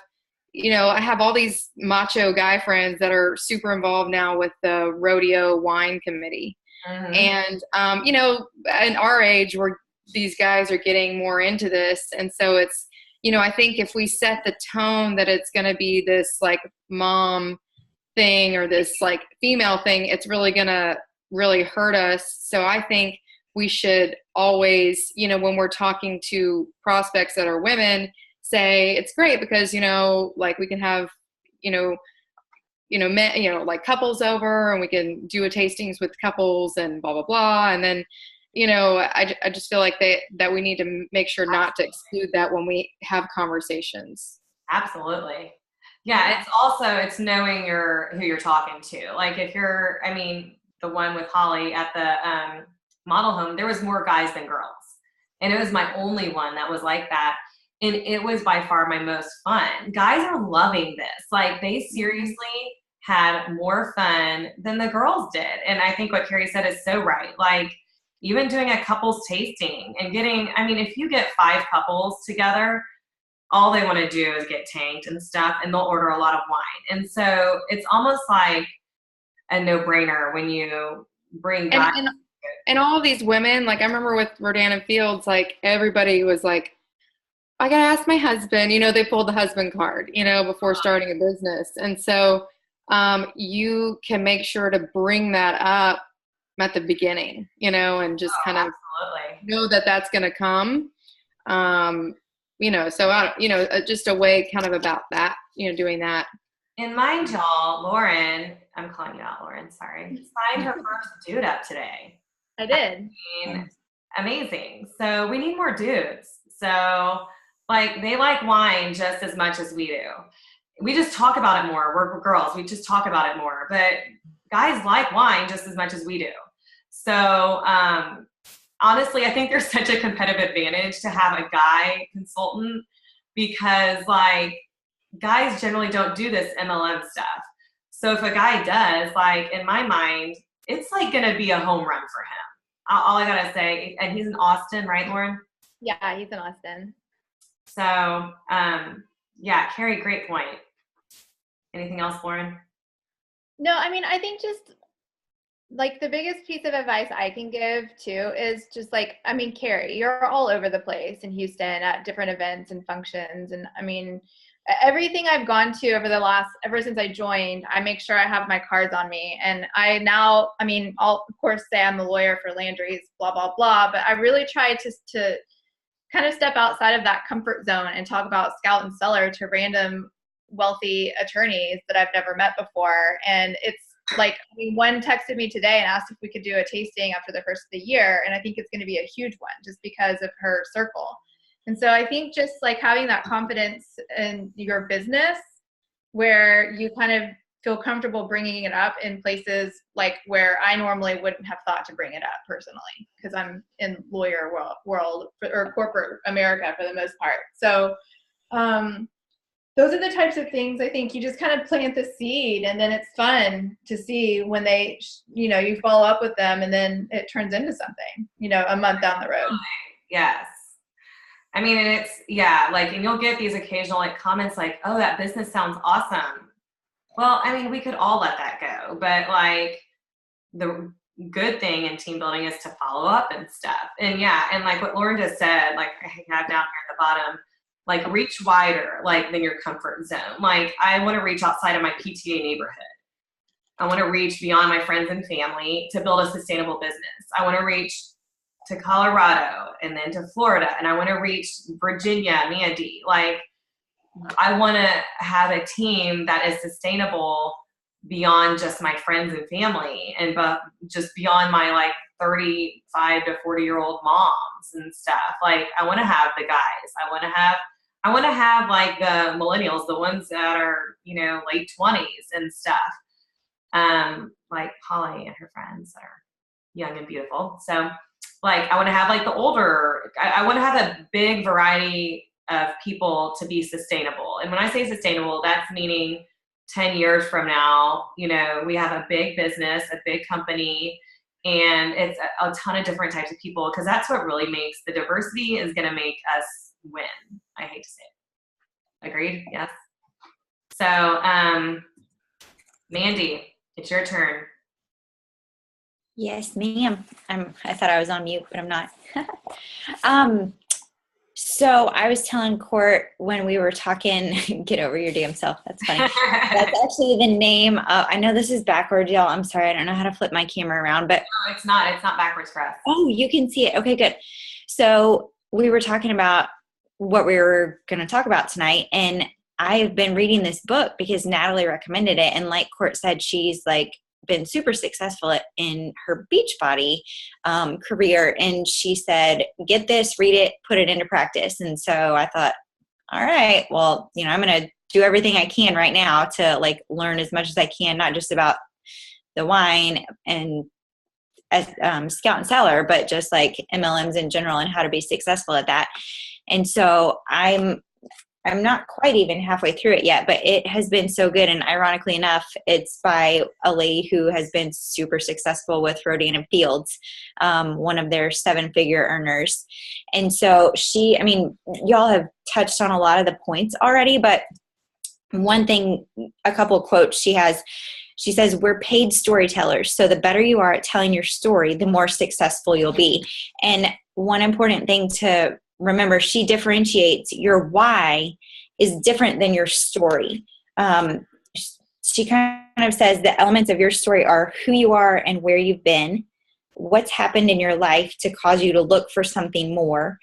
you know, I have all these macho guy friends that are super involved now with the rodeo wine committee. And, you know, in our age, where these guys are getting more into this. And so it's, you know, I think if we set the tone that it's going to be this like mom thing or this like female thing, it's really going to really hurt us. So I think we should always, you know, when we're talking to prospects that are women, say it's great because, you know, like we can have, men, you know, like couples over and we can do a tastings with couples and blah, blah, blah. And then, you know, I just feel like that we need to make sure not to exclude that when we have conversations. Absolutely. Yeah. It's knowing who you're talking to. Like if you're, I mean, the one with Holly at the model home, there was more guys than girls. And it was my only one that was like that. And it was by far my most fun. Guys are loving this. Like they seriously had more fun than the girls did. And I think what Carrie said is so right. Like even doing a couples tasting and getting, I mean, if you get 5 couples together, all they want to do is get tanked and stuff, and they'll order a lot of wine. And so it's almost like a no-brainer when you bring guys. And all these women, like I remember with Rodan and Fields, like everybody was like, I gotta ask my husband, you know, they pulled the husband card, you know, before starting a business. And so you can make sure to bring that up at the beginning, you know, and just kind of know that that's going to come, you know, so, just a way kind of about that, you know, doing that. And mind y'all, Lauren, I'm calling you out, Lauren, sorry, signed her first dude up today. I did. I mean, amazing. So we need more dudes. So like they like wine just as much as we do. We just talk about it more. We're girls. We just talk about it more. But guys like wine just as much as we do. So honestly, I think there's such a competitive advantage to have a guy consultant because like guys generally don't do this MLM stuff. So if a guy does, like in my mind, it's like going to be a home run for him. All I got to say, and he's in Austin, right, Lauren? Yeah, he's in Austin. So, yeah, Carrie, great point. Anything else, Lauren? No, I mean, I think just like the biggest piece of advice I can give too is just like, I mean, Carrie, you're all over the place in Houston at different events and functions. And I mean, everything I've gone to ever since I joined, I make sure I have my cards on me. And I'll of course say I'm a lawyer for Landry's, blah, blah, blah. But I really try to kind of step outside of that comfort zone and talk about Scout and Cellar to random wealthy attorneys that I've never met before. And it's like, I mean, one texted me today and asked if we could do a tasting after the first of the year. And I think it's going to be a huge one just because of her circle. And so I think just like having that confidence in your business where you kind of feel comfortable bringing it up in places like where I normally wouldn't have thought to bring it up personally, because I'm in lawyer world or corporate America for the most part. So those are the types of things I think you just kind of plant the seed, and then it's fun to see when they, you know, you follow up with them and then it turns into something, you know, a month down the road. Yes. I mean, and it's, yeah, like, and you'll get these occasional like comments like, oh, that business sounds awesome. Well, I mean, we could all let that go, but like the good thing in team building is to follow up and stuff. And yeah, and like what Lauren just said, like I have down here at the bottom, like reach wider, like than your comfort zone. Like I want to reach outside of my PTA neighborhood. I want to reach beyond my friends and family to build a sustainable business. I want to reach to Colorado and then to Florida, and I want to reach Virginia, Mandy. Like I want to have a team that is sustainable beyond just my friends and family, and but just beyond my like 35 to 40-year-old moms and stuff. Like I want to have the guys. I want to have like the millennials, the ones that are, you know, late 20s and stuff. Like Holly and her friends that are young and beautiful. So like I want to have like the older, I want to have a big variety of people to be sustainable. And when I say sustainable, that's meaning 10 years from now, you know, we have a big business, a big company, and it's a ton of different types of people, because that's what really makes the diversity is going to make us win. I hate to say it. Agreed? Yes. So, Mandy, it's your turn. Yes, ma'am. I thought I was on mute, but I'm not. So I was telling Court when we were talking, get over your damn self. That's funny. That's actually the name of, I know this is backwards, y'all. I'm sorry. I don't know how to flip my camera around, but. No, it's not. It's not backwards for us. Oh, you can see it. Okay, good. So we were talking about what we were going to talk about tonight. And I've been reading this book because Natalie recommended it. And like Court said, she's like been super successful in her Beachbody career. And she said, get this, read it, put it into practice. And so I thought, all right, well, you know, I'm going to do everything I can right now to like learn as much as I can, not just about the wine and Scout and Cellar, but just like MLMs in general and how to be successful at that. And so I'm not quite even halfway through it yet, but it has been so good. And ironically enough, it's by a lady who has been super successful with Rodan and Fields, one of their 7-figure earners. And so she, I mean, y'all have touched on a lot of the points already, but one thing, a couple of quotes she has, she says, we're paid storytellers. So the better you are at telling your story, the more successful you'll be. And one important thing to remember, she differentiates your why is different than your story. She kind of says the elements of your story are who you are and where you've been, what's happened in your life to cause you to look for something more,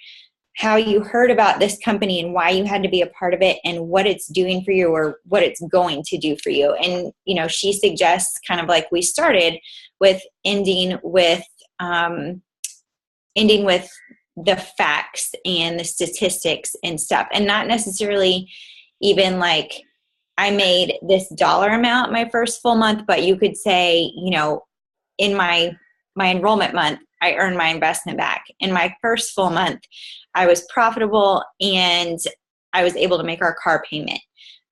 how you heard about this company and why you had to be a part of it, and what it's doing for you or what it's going to do for you. And, you know, she suggests kind of like we started with ending with the facts and the statistics and stuff, and not necessarily even like I made this dollar amount my first full month, but you could say, you know, in my enrollment month, I earned my investment back. In my first full month, I was profitable and I was able to make our car payment.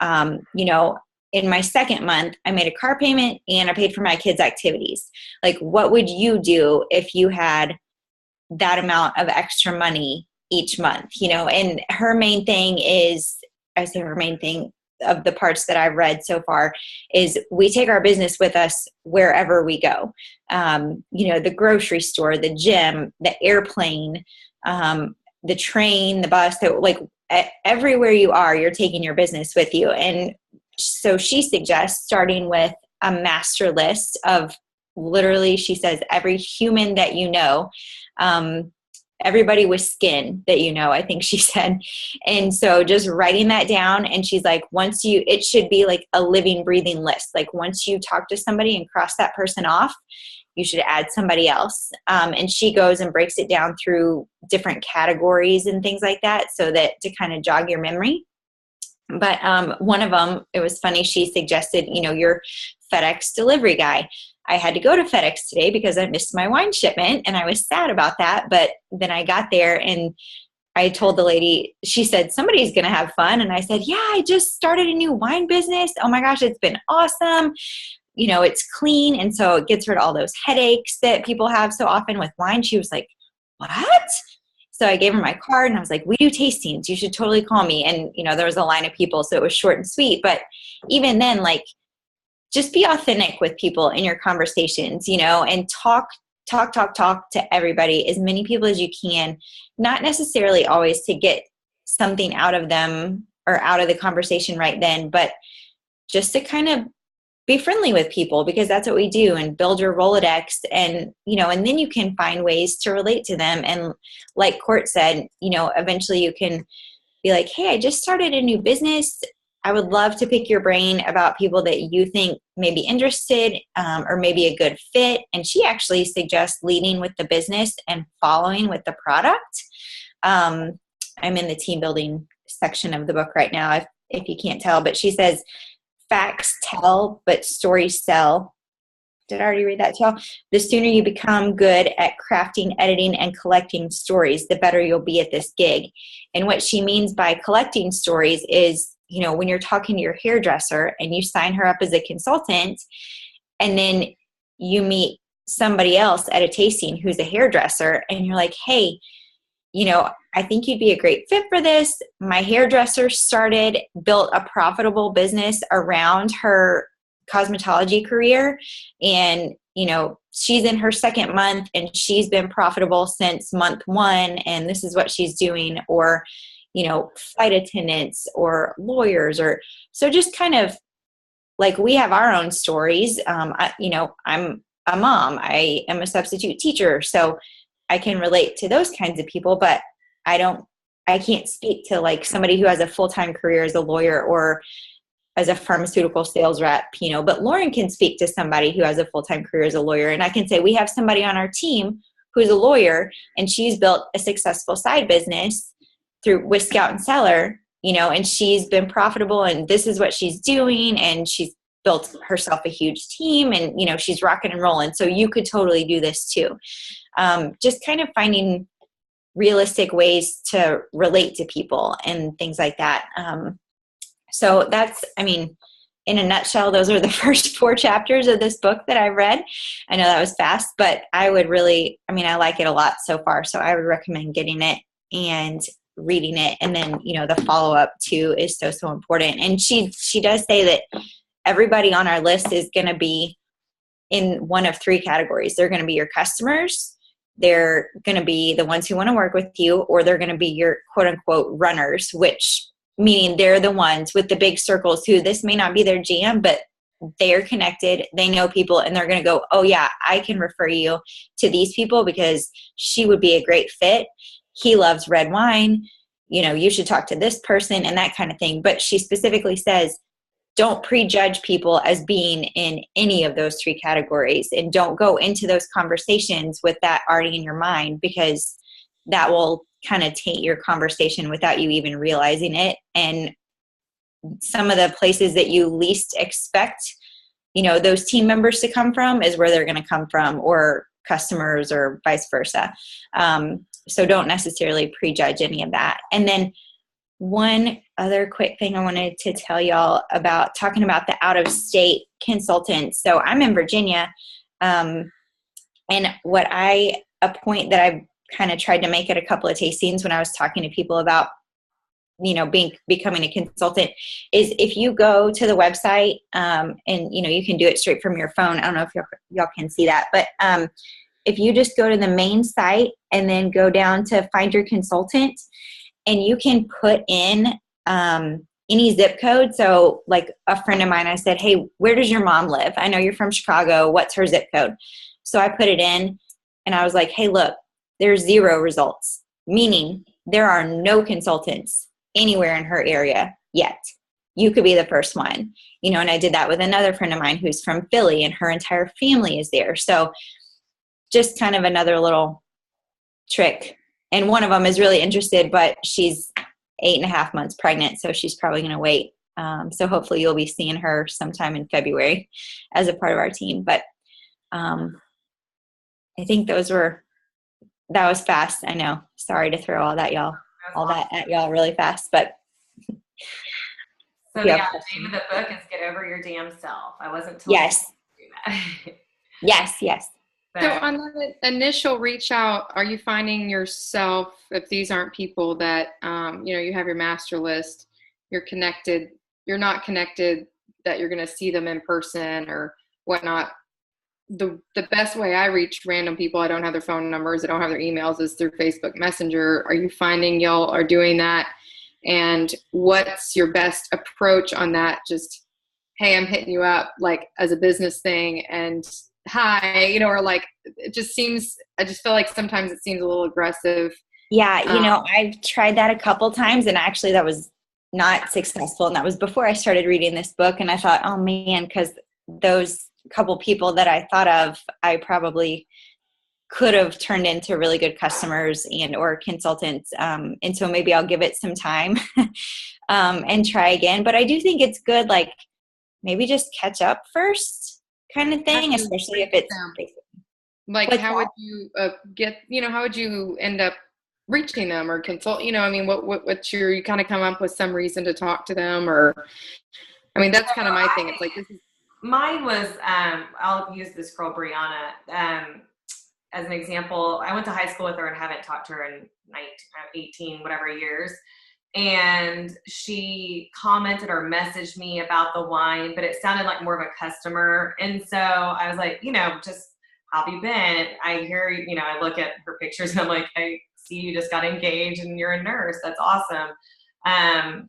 You know, in my second month, I made a car payment and I paid for my kids' activities. Like, what would you do if you had that amount of extra money each month, you know? And her main thing is, I say her main thing of the parts that I've read so far is we take our business with us wherever we go. You know, the grocery store, the gym, the airplane, the train, the bus, like everywhere you are, you're taking your business with you. And so she suggests starting with a master list of literally, she says, every human that you know, everybody with skin that you know, I think she said. And so just writing that down, and she's like, it should be like a living, breathing list. Like once you talk to somebody and cross that person off, you should add somebody else. And she goes and breaks it down through different categories and things like that, so that to kind of jog your memory. But one of them, it was funny, she suggested, your FedEx delivery guy. I had to go to FedEx today because I missed my wine shipment, and I was sad about that. But then I got there and I told the lady, she said, somebody's going to have fun. And I said, yeah, I just started a new wine business. Oh my gosh, it's been awesome. It's clean. And so it gets rid of all those headaches that people have so often with wine. She was like, what? So I gave her my card and I was like, we do tastings. You should totally call me. And, there was a line of people, so it was short and sweet. But even then, like, just be authentic with people in your conversations, and talk to everybody, as many people as you can, not necessarily always to get something out of them or out of the conversation right then, but just to kind of be friendly with people, because that's what we do, and build your Rolodex, and, and then you can find ways to relate to them. And like Court said, eventually you can be like, hey, I just started a new business. I would love to pick your brain about people that you think may be interested or maybe a good fit. And she actually suggests leading with the business and following with the product. I'm in the team building section of the book right now, if you can't tell, but she says, facts tell, but stories sell. Did I already read that to y'all? The sooner you become good at crafting, editing, and collecting stories, the better you'll be at this gig. And what she means by collecting stories is, when you're talking to your hairdresser and you sign her up as a consultant, and then you meet somebody else at a tasting who's a hairdresser, and you're like, hey, I think you'd be a great fit for this. My hairdresser built a profitable business around her cosmetology career. And, she's in her second month and she's been profitable since month 1. And this is what she's doing. Or, flight attendants or lawyers, or so just kind of like, we have our own stories. I'm a mom, I am a substitute teacher, so I can relate to those kinds of people, but I can't speak to like somebody who has a full-time career as a lawyer or as a pharmaceutical sales rep, but Lauren can speak to somebody who has a full-time career as a lawyer. And I can say, we have somebody on our team who's a lawyer, and she's built a successful side business with Scout and Cellar, and she's been profitable, and this is what she's doing. And she's built herself a huge team, and, she's rocking and rolling. So you could totally do this too. Just kind of finding realistic ways to relate to people and things like that. So that's, in a nutshell, those are the first 4 chapters of this book that I read. I know that was fast, but I would really, I like it a lot so far. So I would recommend getting it and reading it. And then, the follow-up too is so important. And she does say that everybody on our list is going to be in one of 3 categories. They're going to be your customers, they're going to be the ones who want to work with you, or they're going to be your quote unquote runners, which meaning they're the ones with the big circles who this may not be their jam, but they're connected, they know people, and they're going to go, oh yeah, I can refer you to these people because she would be a great fit. He loves red wine, you should talk to this person, and that kind of thing. But she specifically says, don't prejudge people as being in any of those 3 categories, and don't go into those conversations with that already in your mind, because that will kind of taint your conversation without you even realizing it. And some of the places that you least expect, those team members to come from is where they're going to come from, or customers, or vice versa. So don't necessarily prejudge any of that. And then one other quick thing I wanted to tell y'all about, talking about the out-of-state consultants. So I'm in Virginia, and a point that I've kind of tried to make at a couple of tastings when I was talking to people about, becoming a consultant, is if you go to the website, and, you can do it straight from your phone. I don't know if y'all can see that, but if you just go to the main site and then go down to find your consultant, and you can put in any zip code. So like a friend of mine, I said, hey, where does your mom live? I know you're from Chicago. What's her zip code? So I put it in, and I was like, hey, look, there's 0 results, meaning there are no consultants anywhere in her area yet. You could be the first one, you know, and I did that with another friend of mine who's from Philly, and her entire family is there. So just kind of another little trick. And one of them is really interested, but she's 8.5 months pregnant, so she's probably going to wait. So hopefully you'll be seeing her sometime in February as a part of our team. But I think that was fast. I know. Sorry to throw all that at y'all really fast, but. So Yeah. the name of the book is Get Over Your Damn Self. I wasn't told Yes. to do that. Yes. So on that initial reach out, are you finding yourself, if these aren't people that, you know, you have your master list, you're connected, you're not connected, that you're going to see them in person or whatnot? The best way I reach random people, I don't have their phone numbers, I don't have their emails, is through Facebook Messenger. Are you finding y'all are doing that? And what's your best approach on that? Just, hey, I'm hitting you up like as a business thing, and hi, you know, or like, it just seems, I just feel like sometimes it seems a little aggressive. Yeah, you know, I've tried that a couple times, and actually that was not successful. And that was before I started reading this book. And I thought, oh man, because those couple people that I thought of, I probably could have turned into really good customers and or consultants. And so maybe I'll give it some time and try again. But I do think it's good, like maybe just catch up first kind of thing, especially if it's like, what's how that? would you get, you know, how would you end up reaching them or consult, you know, I mean, what's your, you kind of come up with some reason to talk to them, or, I mean, that's kind of my thing. It's like, this is, Mine was, I'll use this girl, Brianna, as an example. I went to high school with her and haven't talked to her in 18, whatever years. And she commented or messaged me about the wine, but it sounded like more of a customer. And so I was like, you know, just, how have you been? I hear, you know, I look at her pictures and I'm like, I see you just got engaged and you're a nurse. That's awesome.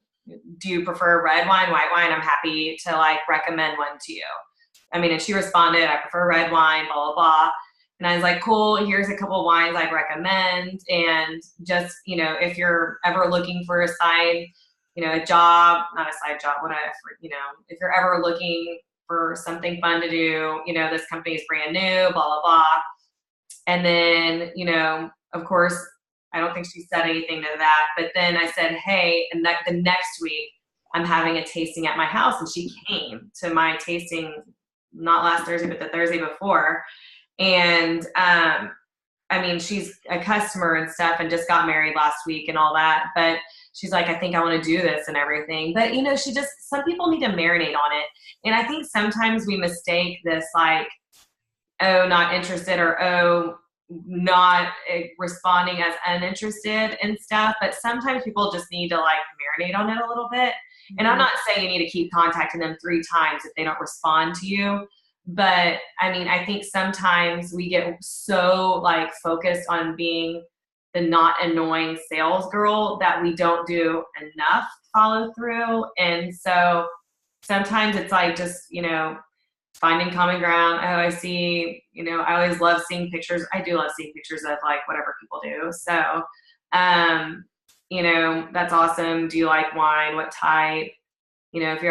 Do you prefer red wine, white wine? I'm happy to like recommend one to you. I mean, and she responded, I prefer red wine, blah, blah, blah. And I was like, cool, here's a couple of wines I'd recommend. And just, you know, if you're ever looking for a side, you know, a job, not a side job, whatever, you know, if you're ever looking for something fun to do, you know, this company is brand new, blah, blah, blah. And then, you know, of course, I don't think she said anything to that. But then I said, hey, and the next week I'm having a tasting at my house. And she came to my tasting, not last Thursday, but the Thursday before. And I mean, she's a customer and stuff and just got married last week and all that. But she's like, I think I want to do this and everything. But, you know, some people need to marinate on it. And I think sometimes we mistake this like, oh, not interested, or oh, not responding as uninterested and stuff. But sometimes people just need to like marinate on it a little bit. And I'm not saying you need to keep contacting them 3 times if they don't respond to you. But I mean, I think sometimes we get so like focused on being the not annoying sales girl that we don't do enough follow through. And so sometimes it's like just, you know, finding common ground. Oh, I see, you know, I always love seeing pictures. I do love seeing pictures of like whatever people do. So, you know, that's awesome. Do you like wine? What type? You know, if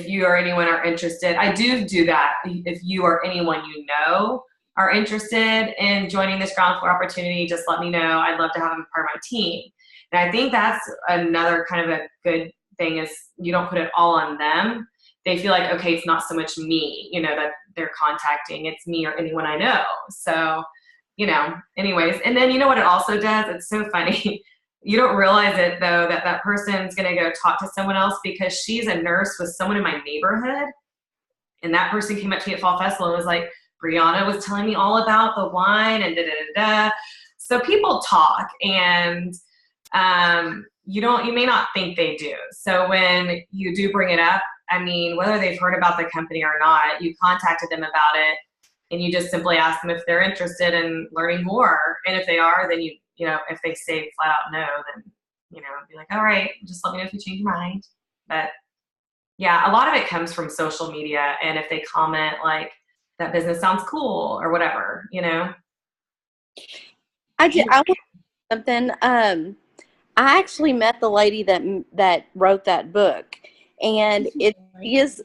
you or anyone are interested, I do that. If you or anyone you know are interested in joining this ground floor opportunity, just let me know. I'd love to have them part of my team. And I think that's another kind of a good thing is you don't put it all on them. They feel like, okay, it's not so much me, you know, that they're contacting. It's me or anyone I know. So, you know, anyways. And then you know what it also does? It's so funny. You don't realize it, though, that person's going to go talk to someone else because she's a nurse with someone in my neighborhood. And that person came up to me at Fall Festival and was like, Brianna was telling me all about the wine and da-da-da-da. So people talk, and you may not think they do. So when you do bring it up, I mean, whether they've heard about the company or not, you contacted them about it, and you just simply ask them if they're interested in learning more. And if they are, then you know, if they say flat out no, then, you know, be like, all right, just let me know if you change your mind. But yeah, a lot of it comes from social media. And if they comment like, that business sounds cool or whatever, you know? I want something. I actually met the lady that wrote that book, and it is,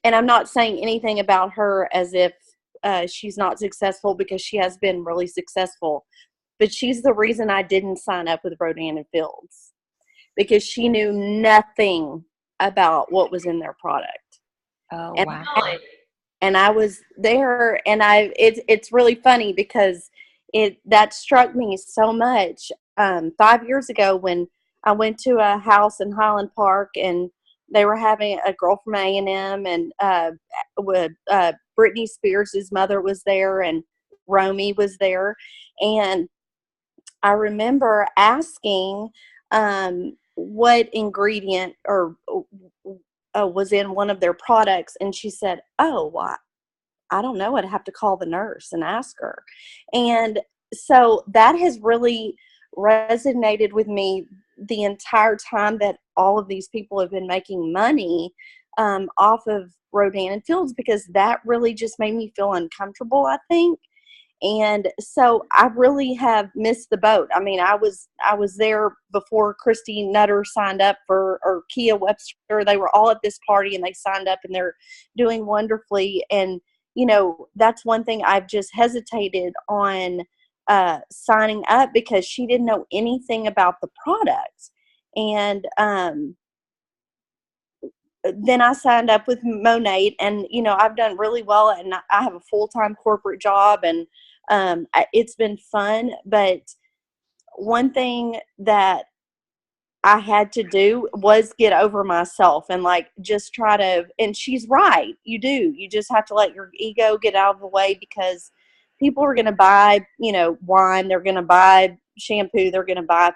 and I'm not saying anything about her as if she's not successful, because she has been really successful. But she's the reason I didn't sign up with Rodan and Fields, because she knew nothing about what was in their product. Oh, And wow. and I was there, and it's really funny because that struck me so much. 5 years ago, when I went to a house in Highland Park, and they were having a girl from A&M, and Britney Spears' mother was there, and Romy was there, and I remember asking what ingredient or was in one of their products, and she said, "Oh, well, I don't know. I'd have to call the nurse and ask her." And so that has really resonated with me the entire time that all of these people have been making money off of Rodan and Fields, because that really just made me feel uncomfortable, I think. And so I really have missed the boat. I mean, I was there before Christy Nutter signed up or Kia Webster. They were all at this party, and they signed up, and they're doing wonderfully. And, you know, that's one thing I've just hesitated on signing up, because she didn't know anything about the product. And then I signed up with Monat, and, you know, I've done really well, and I have a full-time corporate job, and it's been fun. But one thing that I had to do was get over myself and like just try to, and she's right. You just have to let your ego get out of the way, because people are going to buy, you know, wine, they're going to buy shampoo, they're going to buy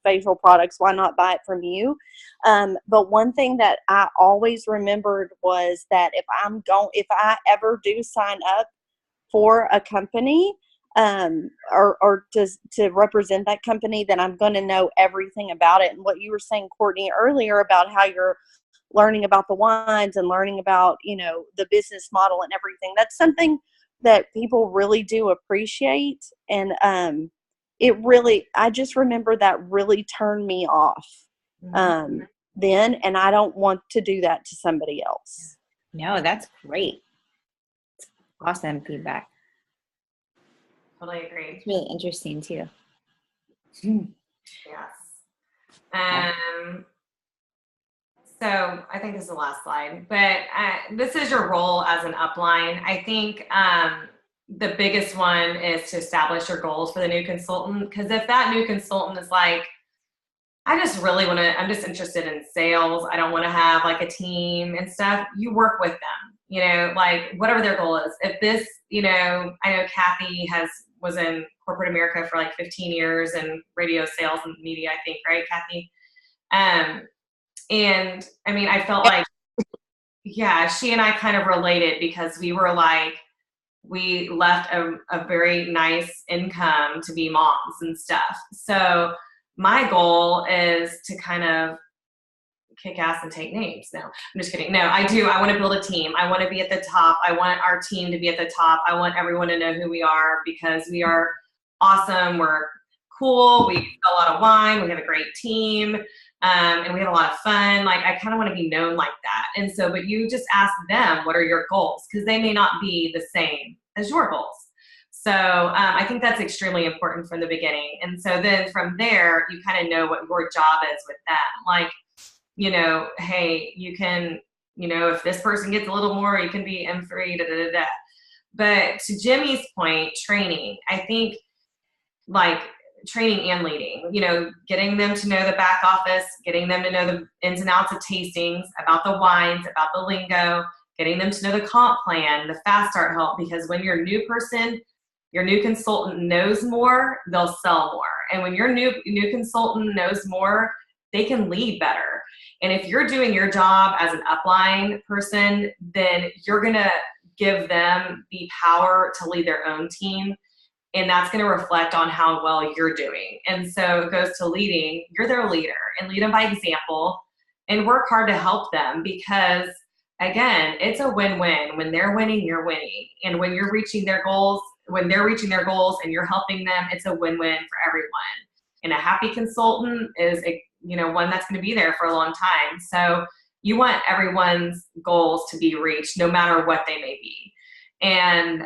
facial products. Why not buy it from you? But one thing that I always remembered was that if I ever do sign up for a company, or to represent that company, then I'm going to know everything about it. And what you were saying, Courtney, earlier about how you're learning about the wines and learning about, you know, the business model and everything, that's something that people really do appreciate. And I just remember that really turned me off then, and I don't want to do that to somebody else. No, that's great. It's awesome feedback. Totally agree. It's really interesting too. Yes. So I think this is the last slide, but this is your role as an upline. I think the biggest one is to establish your goals for the new consultant, because if that new consultant is like, I'm just interested in sales, I don't want to have like a team and stuff, you work with them, you know, like whatever their goal is. If this, you know, I know Kathy was in corporate America for like 15 years in radio sales and media, I think, right, Kathy? And I mean, I felt like, yeah, she and I kind of related, because we were like, we left a very nice income to be moms and stuff. So my goal is to kind of kick ass and take names. No, I'm just kidding. No, I want to build a team. I want to be at the top. I want our team to be at the top. I want everyone to know who we are, because we are awesome. We're cool. We sell a lot of wine. We have a great team. And we have a lot of fun. Like, I kind of want to be known like that. And so, but you just ask them, what are your goals? Because they may not be the same as your goals. So I think that's extremely important from the beginning. And so then from there, you kind of know what your job is with them. Like, you know, hey, you can, you know, if this person gets a little more, you can be M3, da, da, da, da. But to Jimmy's point, training, I think like training and leading, you know, getting them to know the back office, getting them to know the ins and outs of tastings, about the wines, about the lingo, getting them to know the comp plan, the fast start help, because when you're a new person, your new consultant knows more, they'll sell more. And when your new consultant knows more, they can lead better. And if you're doing your job as an upline person, then you're going to give them the power to lead their own team. And that's going to reflect on how well you're doing. And so it goes to leading. You're their leader, and lead them by example, and work hard to help them, because again, it's a win-win. When they're winning, you're winning. And when you're reaching their goals, when they're reaching their goals and you're helping them, it's a win-win for everyone. And a happy consultant is one that's going to be there for a long time. So you want everyone's goals to be reached, no matter what they may be. And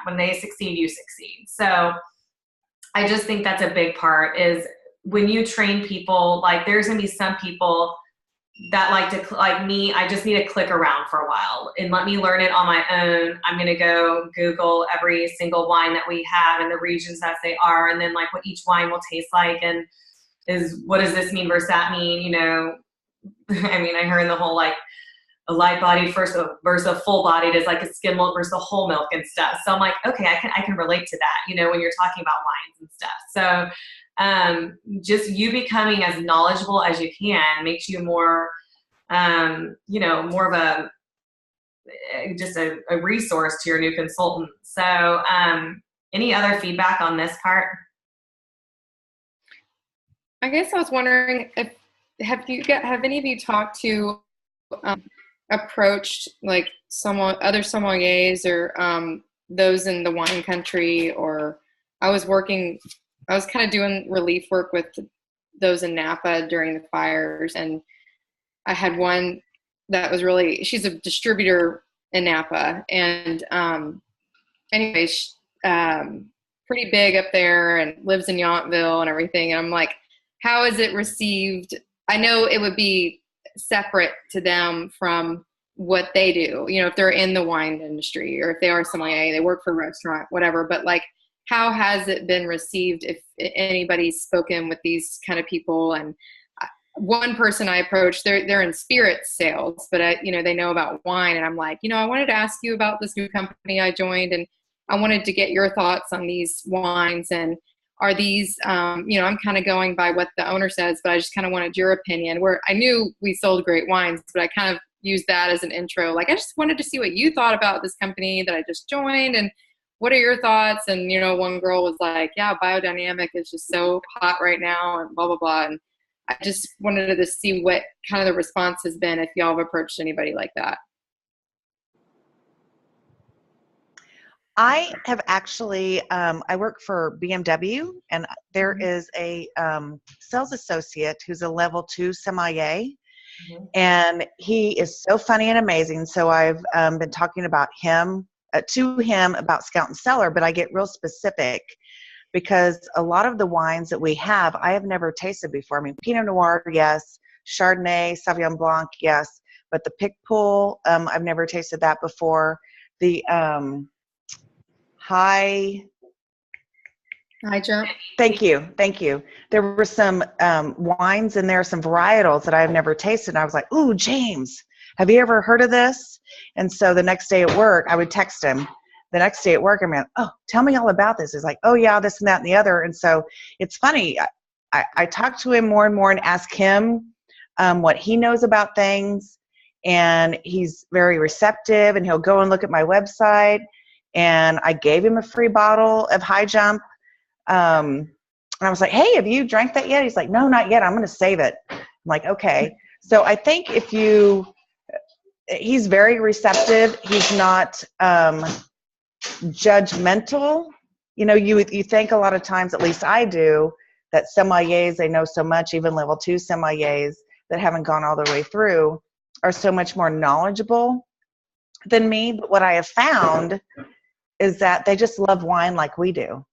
when they succeed, you succeed. So I just think that's a big part, is when you train people, like there's going to be some people that like me, I just need to click around for a while and let me learn it on my own. I'm going to go Google every single wine that we have and the regions that they are, and then like what each wine will taste like, and what does this mean versus that mean, I mean, I heard the whole like a light bodied versus a full bodied is like a skim milk versus a whole milk and stuff. So I'm like, okay, I can relate to that, when you're talking about wines and stuff. So just you becoming as knowledgeable as you can makes you more, more of a resource to your new consultant. So, any other feedback on this part? I guess I was wondering have any of you talked to, approached like other sommeliers or those in the wine country, or I was kind of doing relief work with those in Napa during the fires, and I had one that was she's a distributor in Napa, and anyways, pretty big up there and lives in Yountville and everything. And I'm like, how is it received? I know it would be separate to them from what they do, if they're in the wine industry or if they are sommelier, they work for a restaurant, whatever. But like, how has it been received if anybody's spoken with these kind of people? And one person I approached, they're in spirits sales, but they know about wine. And I'm like, I wanted to ask you about this new company I joined, and I wanted to get your thoughts on these wines. And are these, I'm kind of going by what the owner says, but I just kind of wanted your opinion, where I knew we sold great wines, but I kind of used that as an intro. Like, I just wanted to see what you thought about this company that I just joined, and what are your thoughts? And, one girl was like, yeah, biodynamic is just so hot right now and blah, blah, blah. And I just wanted to see what kind of the response has been, if y'all have approached anybody like that. I have actually, I work for BMW, and there is a sales associate who's a level 2 sommelier, and he is so funny and amazing. So I've been talking about to him about Scout and Cellar, but I get real specific because a lot of the wines that we have, I have never tasted before. I mean, Pinot Noir, yes. Chardonnay, Sauvignon Blanc, yes. But the Picpoul, I've never tasted that before. The High Jump. Thank you. There were some wines in there, some varietals that I've never tasted. And I was like, ooh, James, have you ever heard of this? And so the next day at work, I would text him. The next day at work, I'm like, oh, tell me all about this. He's like, oh, yeah, this and that and the other. And so it's funny. I talk to him more and more and ask him what he knows about things. And he's very receptive, and he'll go and look at my website. And I gave him a free bottle of High Jump. And I was like, hey, have you drank that yet? He's like, no, not yet. I'm going to save it. I'm like, okay. So I think he's very receptive. He's not judgmental. You think a lot of times, at least I do, that sommeliers, they know so much, even level 2 sommeliers that haven't gone all the way through are so much more knowledgeable than me. But what I have found is that they just love wine like we do.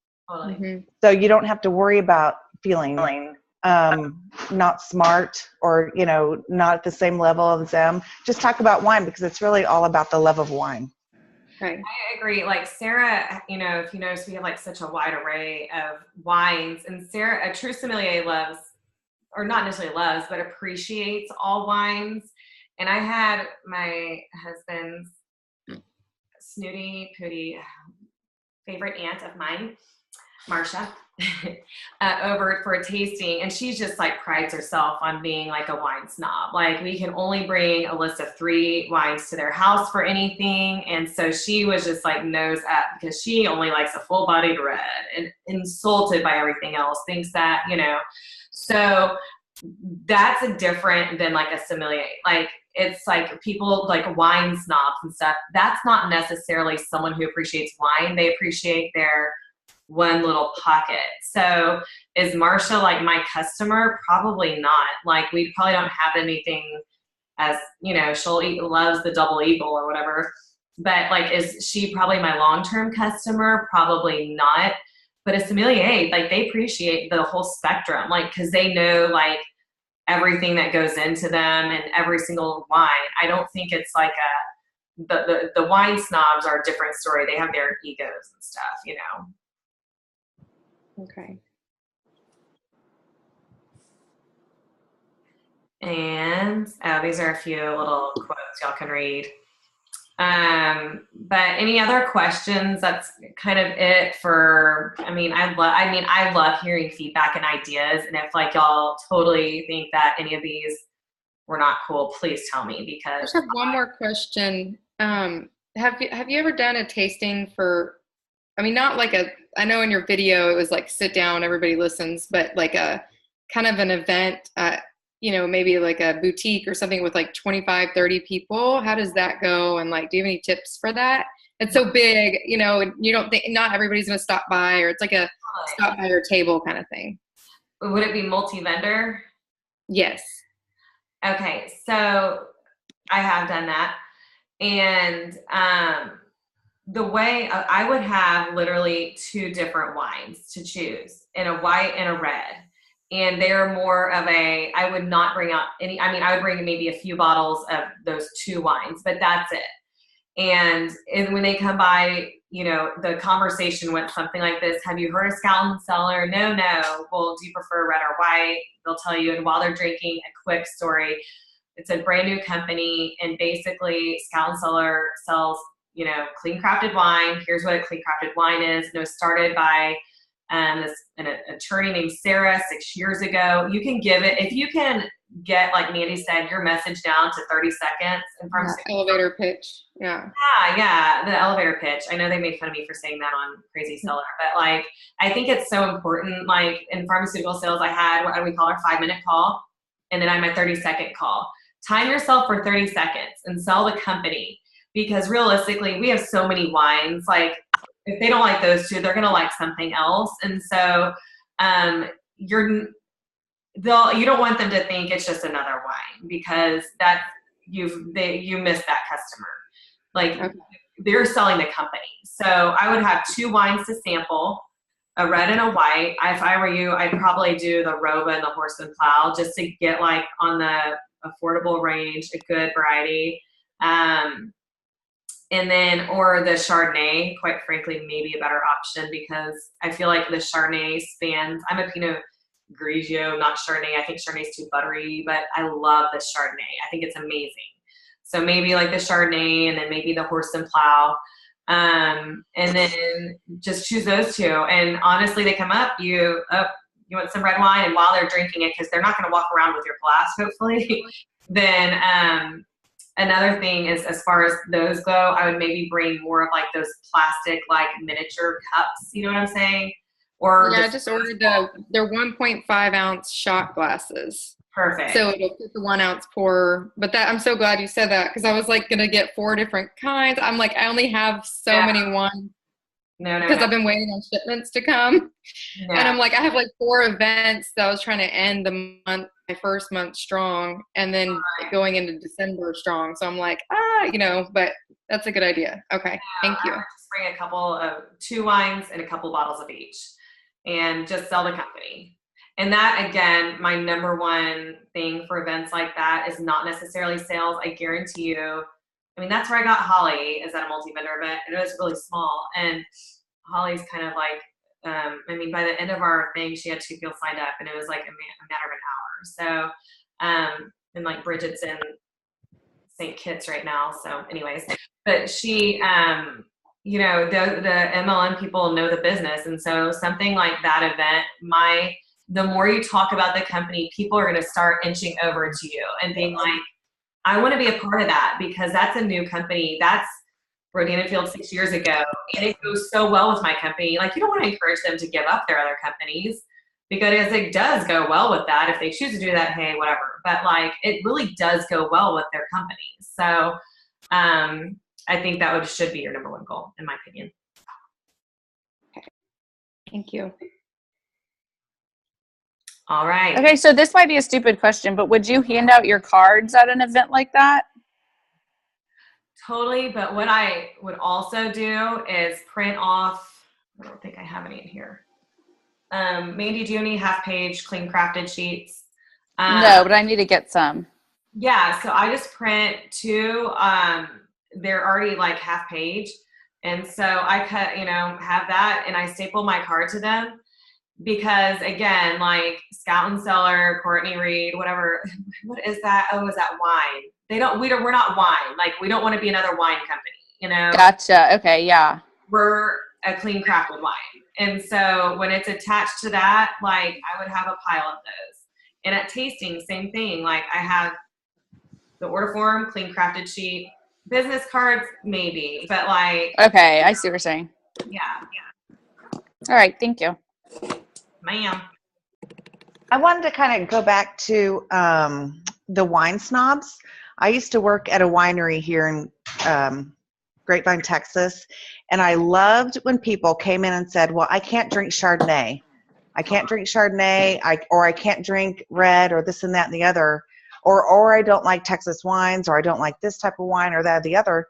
So you don't have to worry about feeling not smart or, not at the same level as them. Just talk about wine, because it's really all about the love of wine. Right. I agree. Like Sarah, if you notice, we have like such a wide array of wines, and Sarah, a true sommelier loves, or not necessarily loves, but appreciates all wines. And I had my husband's snooty pooty favorite aunt of mine, Marsha, over for a tasting, and she's just like prides herself on being like a wine snob. Like, we can only bring a list of 3 wines to their house for anything, and so she was just like nose up, because she only likes a full-bodied red, and insulted by everything else, thinks that, so that's a different than like a sommelier. Like, it's like people like wine snobs and stuff. That's not necessarily someone who appreciates wine. They appreciate their one little pocket. So is Marsha like my customer? Probably not. Like we probably don't have anything as, you know, loves the Double Eagle or whatever. But like, is she probably my long-term customer? Probably not. But a sommelier, like they appreciate the whole spectrum, like, cause they know like everything that goes into them and every single wine. I don't think it's like the wine snobs are a different story. They have their egos and stuff, you know? Okay. And these are a few little quotes y'all can read. But any other questions? That's kind of it for, I love hearing feedback and ideas. And if like y'all totally think that any of these were not cool, please tell me, I because just have one more question. Have you ever done a tasting for, I mean, not like I know in your video it was like sit down, everybody listens, but like a kind of an event, you know, maybe like a boutique or something with like 25, 30 people. How does that go? And like, do you have any tips for that? It's so big, you know, and you don't think, not everybody's going to stop by, or it's like a stop by your table kind of thing. would it be multi-vendor? Yes. Okay, so I have done that. And the way I would have literally 2 different wines to choose, in a white and a red. And they're more of I would not bring out any, I would bring maybe a few bottles of those 2 wines, but that's it. And when they come by, you know, the conversation went something like this: have you heard of Scout & Cellar? No. Well, do you prefer red or white? They'll tell you. And while they're drinking, a quick story. It's a brand new company, and basically Scout & Cellar sells, you know, clean crafted wine. Here's what a clean crafted wine is. And it was started by an attorney named Sarah 6 years ago. You can give it, if you can get, like Mandy said, your message down to 30 seconds. And from elevator pitch. Yeah. Yeah, the elevator pitch. I know they made fun of me for saying that on Crazy Seller, but like, I think it's so important. Like in pharmaceutical sales, I had what we call our 5-minute call, and then I had my 30-second call. Time yourself for 30 seconds and sell the company, because realistically, we have so many wines. Like, if they don't like those 2, they're going to like something else. And so you don't want them to think it's just another wine, because that you miss that customer. Like, okay, they're selling the company. So I would have 2 wines to sample, a red and a white. If I were you, I'd probably do the Roba and the Horse and Plow, just to get like on the affordable range, a good variety. And then, or the Chardonnay, quite frankly, maybe a better option, because I feel like the Chardonnay spans, I'm a Pinot Grigio, not Chardonnay. I think Chardonnay's too buttery, but I love the Chardonnay. I think it's amazing. So maybe like the Chardonnay, and then maybe the Horse and Plow. And then just choose those 2. And honestly, they come up, you want some red wine, and while they're drinking it, because they're not going to walk around with your glass, hopefully, then another thing is, as far as those go, I would maybe bring more of like those plastic, like miniature cups. You know what I'm saying? Or yeah, I just ordered their 1.5 ounce shot glasses. Perfect. So it'll fit the 1 ounce pour. But that, I'm so glad you said that, because I was like going to get 4 different kinds. I'm like, I only have so many wines. No. Because I've been waiting on shipments to come. No. And I'm like, I have like 4 events that I was trying to end the month, my first month strong, and then going into December strong. So I'm like, you know, but that's a good idea. Okay. Thank you. Just bring a couple of 2 wines and a couple bottles of each, and just sell the company. And that, again, my number one thing for events like that is not necessarily sales. I guarantee you. I mean, that's where I got Holly, is at a multi-vendor event, and it was really small. And Holly's kind of like, by the end of our thing, she had 2 people signed up, and it was like a matter of an hour. So, and like Bridget's in St. Kitts right now. So anyways, but she, you know, the MLM people know the business. And so something like that event, the more you talk about the company, people are going to start inching over to you and being like, I want to be a part of that, because that's a new company. That's Rodin & Field 6 years ago, and it goes so well with my company. Like, you don't want to encourage them to give up their other companies. because it does go well with that. If they choose to do that, hey, whatever. But like, it really does go well with their company. So I think that should be your number one goal, in my opinion. Thank you. All right. Okay, so this might be a stupid question, but would you hand out your cards at an event like that? Totally. But what I would also do is print off, I don't think I have any in here. Mandy, do you have any half-page clean crafted sheets? No, but I need to get some. Yeah, so I just print 2. They're already like half page. And so I have that and I staple my card to them because again, like Scout and Cellar, Courtney Reed, whatever, what is that? Oh, is that wine? We're not wine. Like we don't want to be another wine company, Gotcha. Okay. Yeah. We're a clean crafted wine. And so when it's attached to that, like I would have a pile of those. And at tasting, same thing. Like I have the order form, clean crafted sheet, business cards, maybe, but like. Okay, I see what you're saying. Yeah. All right, thank you. Ma'am. I wanted to kind of go back to the wine snobs. I used to work at a winery here in Grapevine, Texas, and I loved when people came in and said, well, I can't drink Chardonnay. I can't drink Chardonnay, or I can't drink red, or this and that and the other. Or I don't like Texas wines, or I don't like this type of wine or that or the other.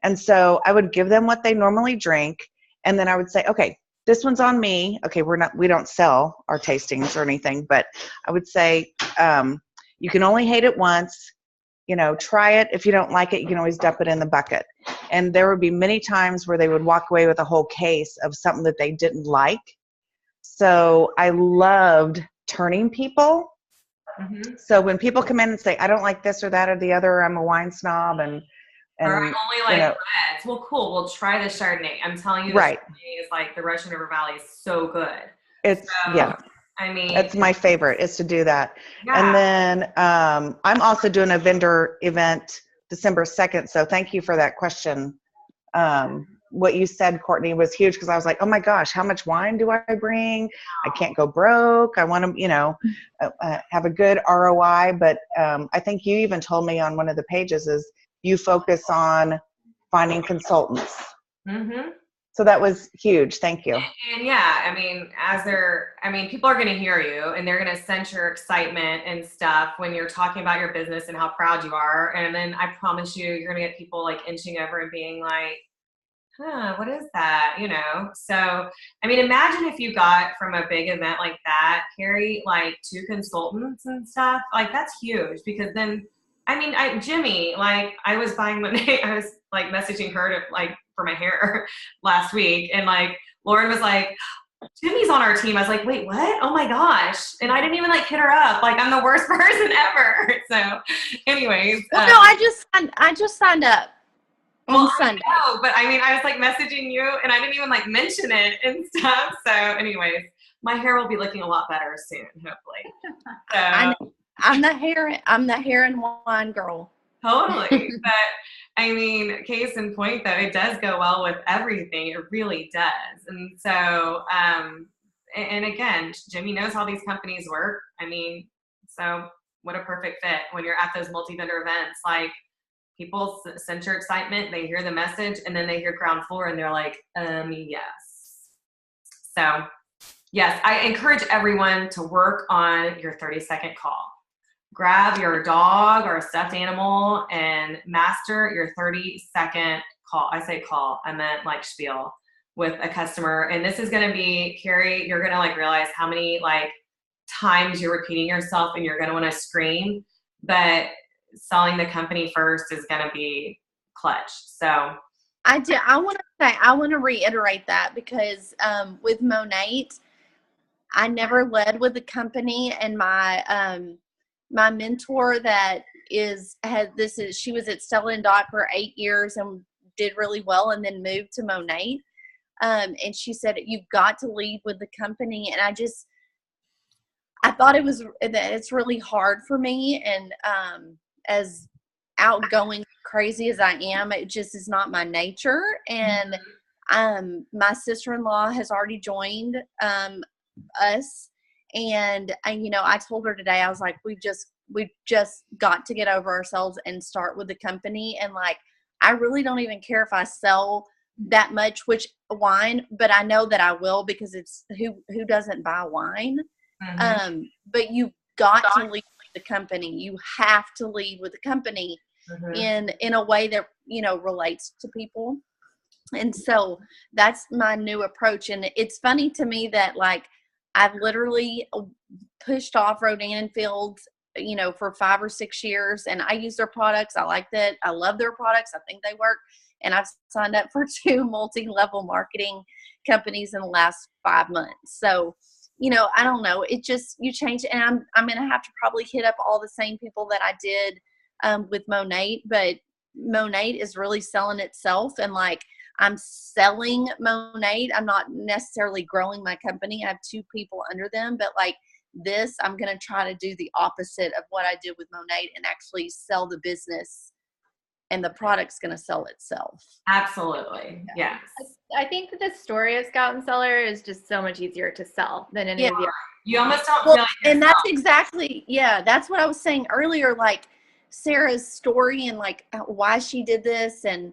And so I would give them what they normally drink. And then I would say, okay, this one's on me. Okay, we don't sell our tastings or anything, but I would say, you can only hate it once, try it. If you don't like it, you can always dump it in the bucket. And there would be many times where they would walk away with a whole case of something that they didn't like. So I loved turning people. Mm-hmm. So when people come in and say, I don't like this or that or the other, I'm a wine snob, and or I only like reds. Well, cool. We'll try the Chardonnay. I'm telling you, the Chardonnay is like the Russian River Valley is so good. I mean, it's my favorite is to do that. Yeah. And then I'm also doing a vendor event December 2nd. So thank you for that question. What you said, Courtney, was huge because I was like, oh my gosh, how much wine do I bring? I can't go broke. I want to, have a good ROI. But I think you even told me on one of the pages is you focus on finding consultants. Mm-hmm. So that was huge. Thank you. And yeah, I mean, people are going to hear you and they're going to sense your excitement and stuff when you're talking about your business and how proud you are. And then I promise you're going to get people like inching over and being like, what is that? So, I mean, imagine if you got from a big event like that, Carrie, like 2 consultants and stuff, like that's huge because then, I mean, Jimmy, like I was buying I was like messaging her to like for my hair last week. And like, Lauren was like, Jimmy's on our team. I was like, wait, what? Oh my gosh. And I didn't even like hit her up. Like I'm the worst person ever. So anyways. Well, no, I just signed up. On Sunday. No, but I mean, I was like messaging you and I didn't even like mention it and stuff. So anyways, my hair will be looking a lot better soon, hopefully. So I'm the hair and wine girl. Totally. But I mean, case in point though, it does go well with everything. It really does. And so, and again, Jimmy knows how these companies work. I mean, so what a perfect fit when you're at those multi-vendor events, like, people sense your excitement, they hear the message, and then they hear ground floor and they're like, yes. So, yes, I encourage everyone to work on your 30-second call. Grab your dog or a stuffed animal and master your 30-second call. I say call, I meant like spiel with a customer. And this is going to be, Carrie, you're going to like realize how many like times you're repeating yourself and you're going to want to scream. But selling the company first is going to be clutch. So I want to reiterate that because with Monate, I never led with the company, and my my mentor she was at Stella & Dot for 8 years and did really well and then moved to Monate. And she said, you've got to lead with the company. And I thought it's really hard for me. And as outgoing, crazy as I am, it just is not my nature. And my sister-in-law has already joined us, And I told her today, I was like, we've just got to get over ourselves and start with the company. And like, I really don't even care if I sell that much wine, but I know that I will, because it's who doesn't buy wine. Mhm. But you've got to lead with the company. You have to lead with the company Mhm. in a way that relates to people. And so that's my new approach. And it's funny to me that like I've literally pushed off Rodan and Fields, for 5 or 6 years, and I use their products. I like that. I love their products. I think they work. And I've signed up for 2 multi-level marketing companies in the last 5 months. So, I don't know. It just, you change it. And I'm going to have to probably hit up all the same people that I did with Monat, but Monat is really selling itself. And like, I'm selling Monat. I'm not necessarily growing my company. I have 2 people under them, but like this, I'm going to try to do the opposite of what I did with Monat and actually sell the business, and the product's going to sell itself. Absolutely. Yes. I think that the story of Scout and Cellar is just so much easier to sell than any of the other. You almost don't Well, feel like and that's yourself. exactly, that's what I was saying earlier, like Sarah's story and like why she did this and,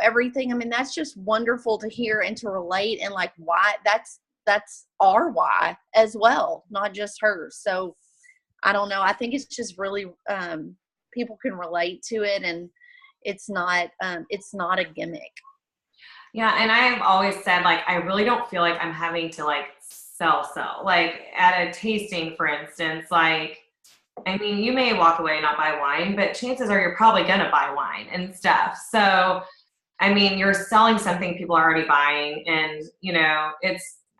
everything. I mean, that's just wonderful to hear and to relate, and like why that's our why as well, not just hers. So I don't know. I think it's just really, people can relate to it, and it's not a gimmick. Yeah, and I've always said, like, I really don't feel like I'm having to like sell. Like at a tasting, for instance, like, I mean, you may walk away and not buy wine, but chances are you're probably gonna buy wine and stuff. So, I mean, you're selling something people are already buying, and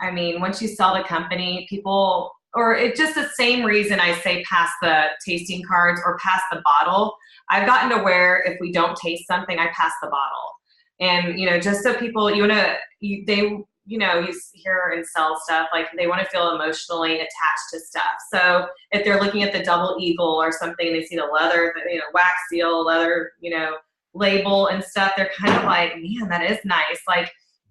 I mean, once you sell the company, people, or it's just the same reason I say pass the tasting cards or pass the bottle. I've gotten to where if we don't taste something, I pass the bottle. And, just so people, you hear and sell stuff, like they want to feel emotionally attached to stuff. So if they're looking at the Double Eagle or something, they see the leather, wax seal, leather, label and stuff, they're kind of like, man, that is nice. Like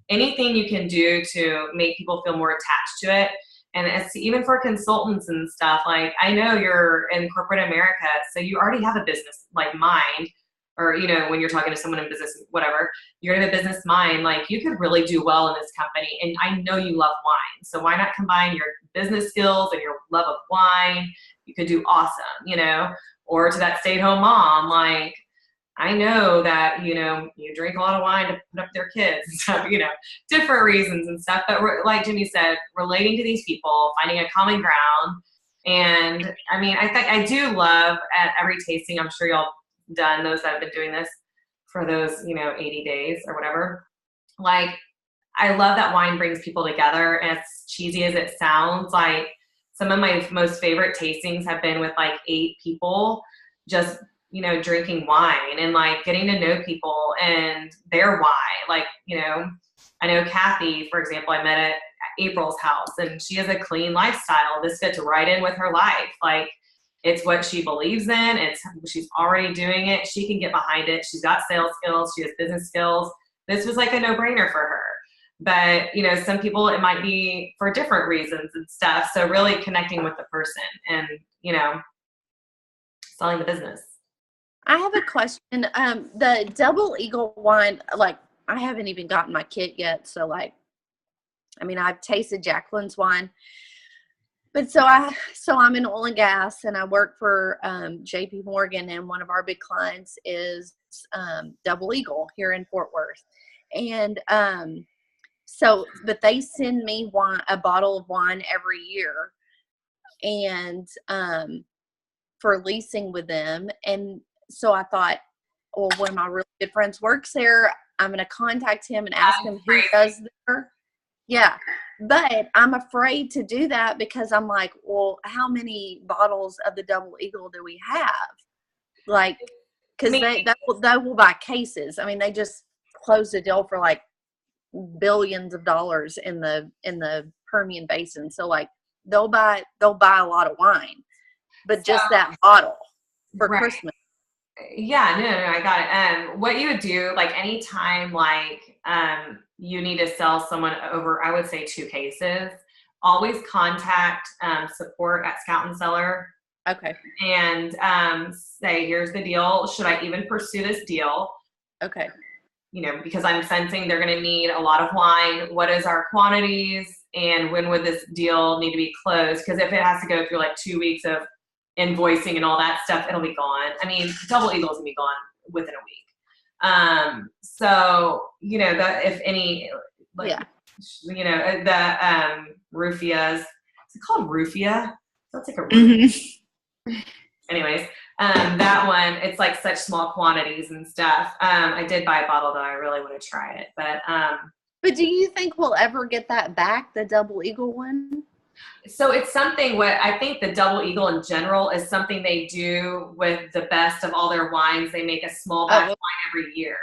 anything you can do to make people feel more attached to it. And it's even for consultants and stuff, like I know you're in corporate America, so you already have a business like mine, or, when you're talking to someone in business, whatever, you're in a business mind, like you could really do well in this company. And I know you love wine. So why not combine your business skills and your love of wine? You could do awesome, or to that stay-at-home mom, like, I know that, you drink a lot of wine to put up their kids and stuff, different reasons and stuff. But like Jimmy said, relating to these people, finding a common ground. And I mean, I do love at every tasting, I'm sure y'all done those that have been doing this for those, 80 days or whatever. Like, I love that wine brings people together. And as cheesy as it sounds, like some of my most favorite tastings have been with like 8 people, just drinking wine and like getting to know people and their why. Like, I know Kathy, for example, I met at April's house, and she has a clean lifestyle. This fits right in with her life. Like, it's what she believes in. She's already doing it. She can get behind it. She's got sales skills. She has business skills. This was like a no-brainer for her. But, some people, it might be for different reasons and stuff. So really connecting with the person and, selling the business. I have a question. The Double Eagle wine, like I haven't even gotten my kit yet. So like, I mean, I've tasted Jacqueline's wine, but so I'm in oil and gas, and I work for JP Morgan, and one of our big clients is Double Eagle here in Fort Worth. And but they send me a bottle of wine every year, and for leasing with them. And so I thought, well, one of my really good friends works there. I'm going to contact him and ask him who does there. Yeah. But I'm afraid to do that because I'm like, well, how many bottles of the Double Eagle do we have? Like, because they will buy cases. I mean, they just closed a deal for like billions of dollars in the Permian Basin. So like they'll buy a lot of wine, but just that bottle for Christmas. Yeah, no, I got it. What you would do, like anytime like you need to sell someone over, I would say 2 cases, always contact support at Scout and Cellar Okay. and say, here's the deal. Should I even pursue this deal? Okay. You know, because I'm sensing they're going to need a lot of wine. What is our quantities? And when would this deal need to be closed? Because if it has to go through like 2 weeks of invoicing and all that stuff, it'll be gone. I mean, Double Eagle's going to be gone within a week. So, you know, if any, like, you know, the Ruffias, is it called Ruffia? Sounds like a Rufia. Anyways, that one, it's like such small quantities and stuff. I did buy a bottle though. I really want to try it, But do you think we'll ever get that back, the Double Eagle one? so it's something what I think the Double Eagle in general is something they do with the best of all their wines. They make a small batch wine every year.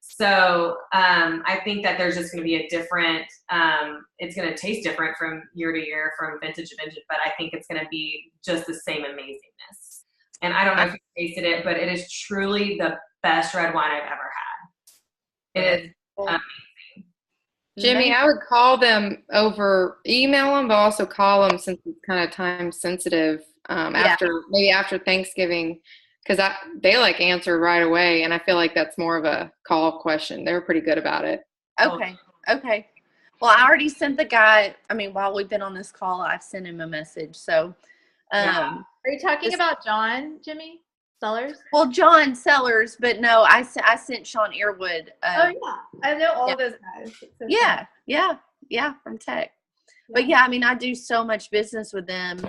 So I think that there's just going to be a different, it's going to taste different from year to year, from vintage to vintage, but I think it's going to be just the same amazingness. And I don't know if you tasted it, but it is truly the best red wine I've ever had. It is amazing. Jimmy, I would call them over, email them, but also call them since it's kind of time sensitive after Thanksgiving, because they like answered right away, and I feel like that's more of a call question. They were pretty good about it. Okay. Well, I already sent the guy. I mean, while we've been on this call, I've sent him a message. So, Are you talking about John, Jimmy Sellers? Well, John Sellers, but no, I sent Sean Earwood. Oh yeah, I know all those guys. Yeah, from Tech. But yeah, I mean, I do so much business with them.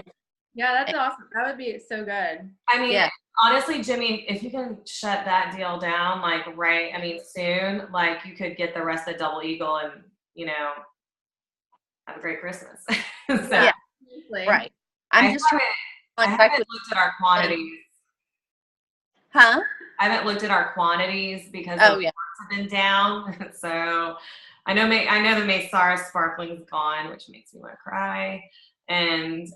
Yeah, that's awesome. That would be so good. I mean, honestly, Jimmy, if you can shut that deal down, like, soon, like, you could get the rest of Double Eagle and, you know, have a great Christmas. So, right. I haven't looked at our quantities. Huh? I haven't looked at our quantities because the have been down. So I know the Maysara Sparkling's gone, which makes me want to cry. And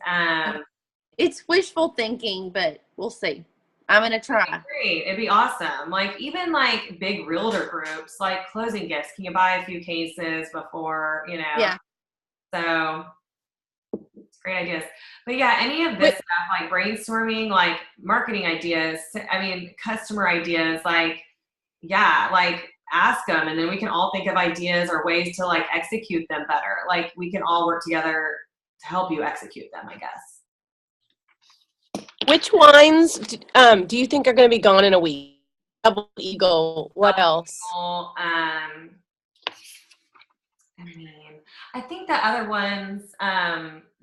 it's wishful thinking, but we'll see. I'm gonna try. Great, it'd be awesome. Like, even like big realtor groups, like closing gifts. Can you buy a few cases before, you know? Yeah. So it's great ideas. But yeah, any of this stuff, like brainstorming, like marketing ideas, customer ideas, like ask them, and then we can all think of ideas or ways to like execute them better. Like, we can all work together to help you execute them, I guess. Which wines do you think are going to be gone in a week? Double Eagle. What else? I think the other ones,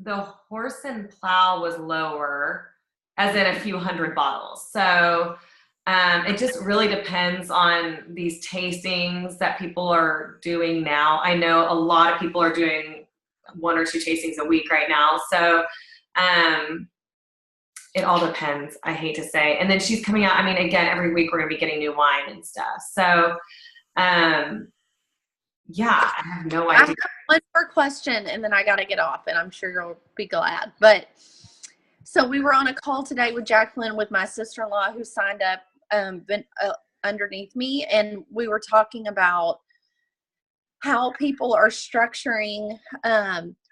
the Horse and Plow was lower, as in a few hundred bottles. So it just really depends on these tastings that people are doing now. I know a lot of people are doing 1 or 2 tastings a week right now. So it all depends, I hate to say. And then she's coming out, again, every week we're going to be getting new wine and stuff. So yeah, I have no idea. I have one more question, and then I got to get off, and I'm sure you'll be glad. But so we were on a call today with Jacqueline, with my sister-in-law, who signed up underneath me, and we were talking about how people are structuring,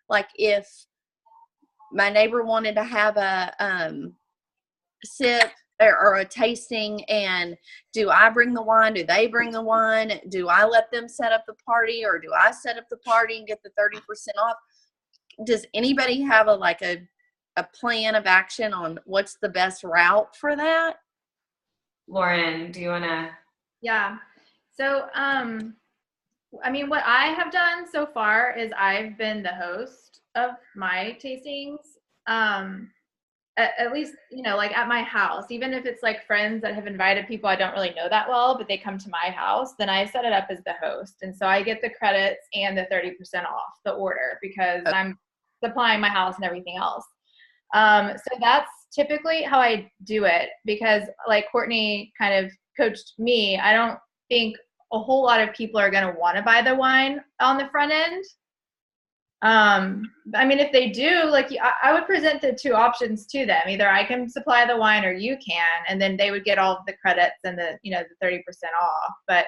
like if my neighbor wanted to have a sip or a tasting, and do I bring the wine? Do they bring the wine? Do I let them set up the party, or do I set up the party and get the 30% off? Does anybody have a plan of action on what's the best route for that? Lauren, do you want to? Yeah. So, what I have done so far is I've been the host of my tastings. At least, at my house, even if it's like friends that have invited people I don't really know that well, but they come to my house, then I set it up as the host. And so I get the credits and the 30% off the order, because I'm supplying my house and everything else. So that's typically how I do it, because like Courtney kind of coached me, I don't think a whole lot of people are going to want to buy the wine on the front end. If they do, I would present the 2 options to them. Either I can supply the wine or you can, and then they would get all of the credits and the 30% off. But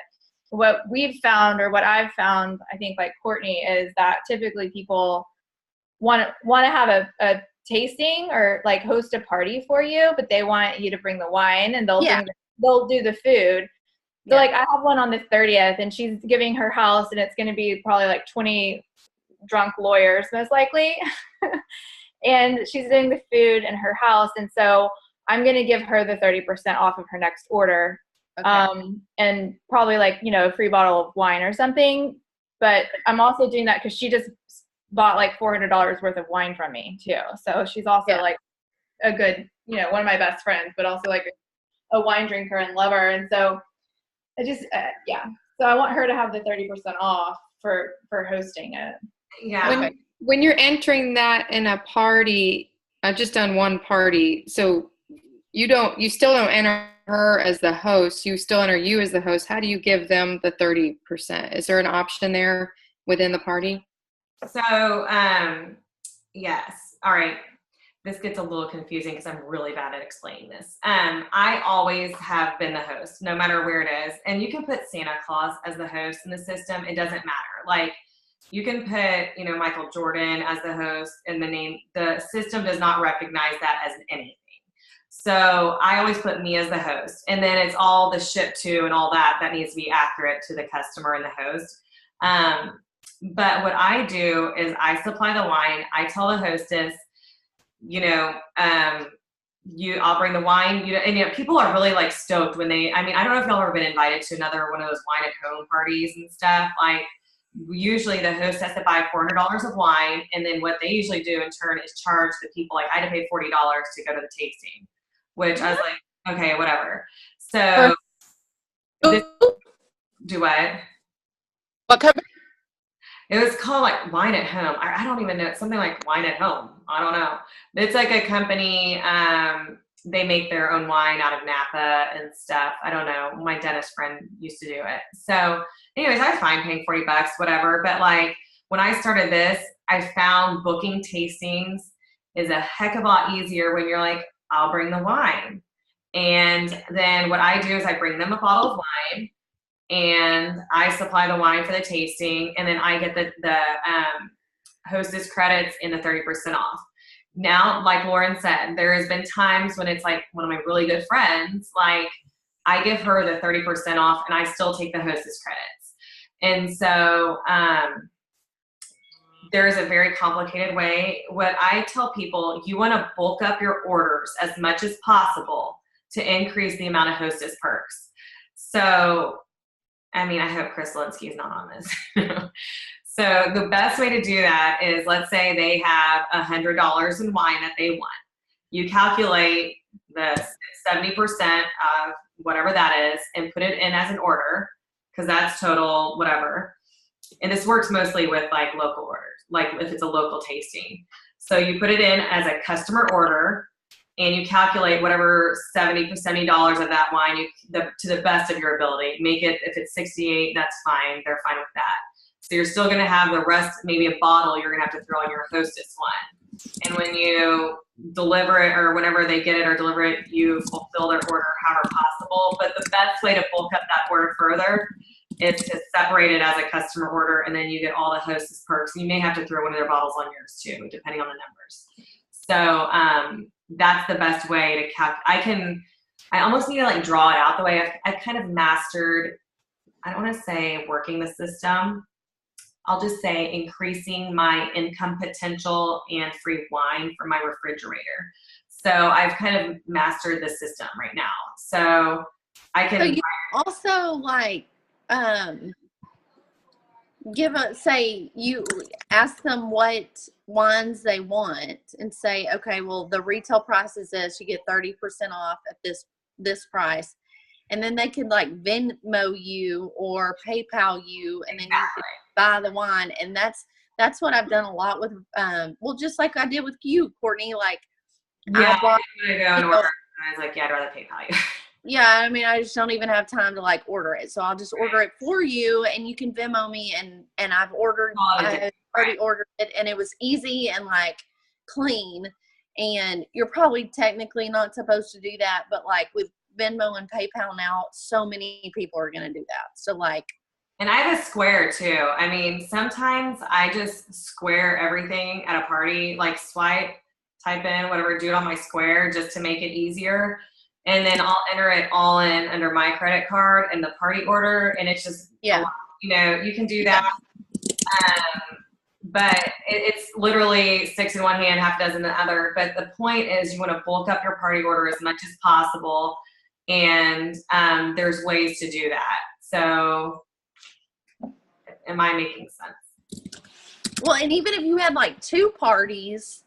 what we've found, or what I've found, I think like Courtney, is that typically people want to have a tasting or like host a party for you, but they want you to bring the wine and they'll do the food. So like I have one on the 30th and she's giving her house and it's going to be probably like 20 drunk lawyers most likely. And she's doing the food in her house. And so I'm going to give her the 30% off of her next order. Okay. And probably like, a free bottle of wine or something. But I'm also doing that because she just bought like $400 worth of wine from me too. So she's also like a good, one of my best friends, but also like a wine drinker and lover. And so I just, so I want her to have the 30% off for hosting it. Yeah. When you're entering that in a party, I've just done one party. So you still don't enter her as the host. You still enter you as the host. How do you give them the 30%? Is there an option there within the party? So, yes. All right. This gets a little confusing because I'm really bad at explaining this. I always have been the host, no matter where it is. And you can put Santa Claus as the host in the system. It doesn't matter. Like, you can put, Michael Jordan as the host in the name. The system does not recognize that as anything. So I always put me as the host. And then it's all the ship to and all that needs to be accurate to the customer and the host. But what I do is I supply the wine. I tell the hostess, I'll bring the wine, and people are really like stoked when I don't know if y'all have ever been invited to another one of those wine at home parties and stuff. Like usually the host has to buy $400 of wine. And then what they usually do in turn is charge the people, like I had to pay $40 to go to the tasting, which I was like, okay, whatever. So do what? What company? It was called like Wine at Home. I don't even know. It's something like Wine at Home. I don't know. It's like a company. They make their own wine out of Napa and stuff. I don't know. My dentist friend used to do it. So anyways, I was fine paying $40, whatever. But like when I started this, I found booking tastings is a heck of a lot easier when you're like, I'll bring the wine. And then what I do is I bring them a bottle of wine. And I supply the wine for the tasting, and then I get the hostess credits in the 30% off. Now, like Lauren said, there has been times when it's like one of my really good friends, like I give her the 30% off and I still take the hostess credits. And so there's a very complicated way. What I tell people, you want to bulk up your orders as much as possible to increase the amount of hostess perks. So I hope Chris Linsky is not on this. So the best way to do that is, let's say they have $100 in wine that they want. You calculate the 70% of whatever that is and put it in as an order, because that's total whatever. And this works mostly with like local orders, like if it's a local tasting. So you put it in as a customer order, and you calculate whatever $70 of that wine to the best of your ability. Make it, if it's 68, that's fine. They're fine with that. So you're still going to have the rest, maybe a bottle you're going to have to throw in your hostess one. And when you deliver it, or whenever they get it or deliver it, you fulfill their order however possible. But the best way to bulk up that order further is to separate it as a customer order, and then you get all the hostess perks. You may have to throw one of their bottles on yours too, depending on the numbers. So that's the best way to I almost need to like draw it out the way I've kind of mastered. I don't want to say working the system. I'll just say increasing my income potential and free wine for my refrigerator. So I've kind of mastered the system right now. So I can. So you also like say you ask them what wines they want and say, okay, well, the retail price is this, you get 30% off at this price. And then they can like Venmo you or PayPal you, and then you can buy the wine. And that's what I've done a lot with, just like I did with you, Courtney, like, yeah, I was like, yeah, I'd rather PayPal you. Yeah, I just don't even have time to like order it. So I'll just order it for you, and you can Venmo me, and I've already ordered it, and it was easy and like clean. And you're probably technically not supposed to do that, but like with Venmo and PayPal now, so many people are going to do that. So like, And I have a square too. I mean, sometimes I just square everything at a party, like swipe, type in whatever, do it on my square just to make it easier. And then I'll enter it all in under my credit card and the party order. And it's just, Yeah. you know, you can do that. But it's literally 6 in one hand, half a dozen in the other. But the point is you want to bulk up your party order as much as possible. And there's ways to do that. So am I making sense? Well, and even if you had like 2 parties.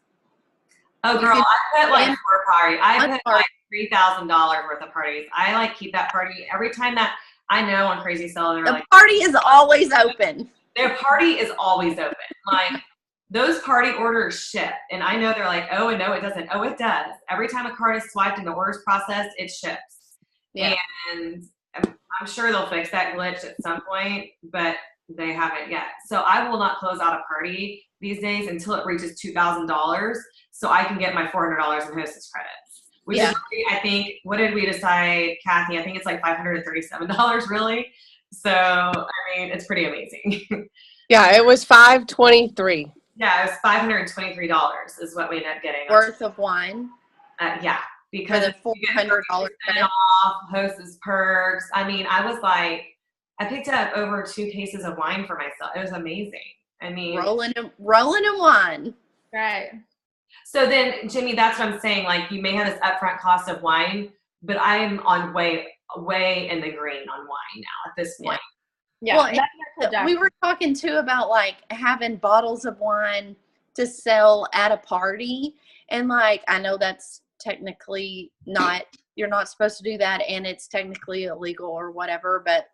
Oh, girl, I put like 4 parties. I put like $3,000 worth of parties. I like keep that party every time that I know on Crazy Seller. The party is always open. Their party is always open. Like those party orders ship, and I know they're like, oh, and no, it doesn't. Oh, it does. Every time a card is swiped and the order's processed, it ships. Yeah. And I'm sure they'll fix that glitch at some point, but they haven't yet. So I will not close out a party these days until it reaches $2,000, so I can get my $400 in hostess credits. Which is, I think, what did we decide, Kathy? I think it's like $537, really. So, I mean, it's pretty amazing. Yeah, it was $523. Yeah, it was $523 is what we ended up getting. Worth of wine. Yeah, because for the $400 off, hostess perks. I mean, I was like, I picked up over 2 cases of wine for myself. It was amazing. I mean, rolling in wine. Right. So then, Jimmy, that's what I'm saying. Like, you may have this upfront cost of wine, but I'm on way in the green on wine now at this point. Yeah. Well, we were talking too about like having bottles of wine to sell at a party, and like I know that's technically not, you're not supposed to do that, and it's technically illegal or whatever, but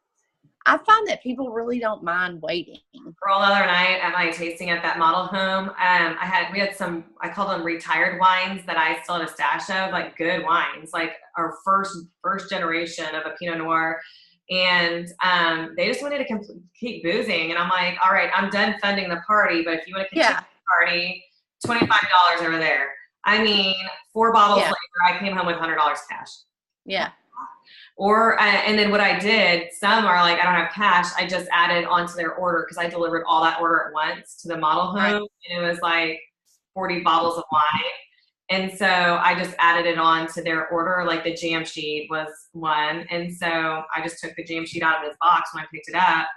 I find that people really don't mind waiting. Girl, the other night at my tasting at that model home, we had some, I call them retired wines that I still have a stash of, like good wines, like our first generation of a Pinot Noir. And they just wanted to keep boozing. And I'm like, all right, I'm done funding the party, but if you want to continue the party, $25 over there. I mean, 4 bottles later, I came home with $100 cash. Yeah. Or, and then what I did, some are like, I don't have cash. I just added onto their order because I delivered all that order at once to the model home. Right. And it was like 40 bottles of wine. And so I just added it on to their order. Like the jam sheet was one. And so I just took the jam sheet out of his box when I picked it up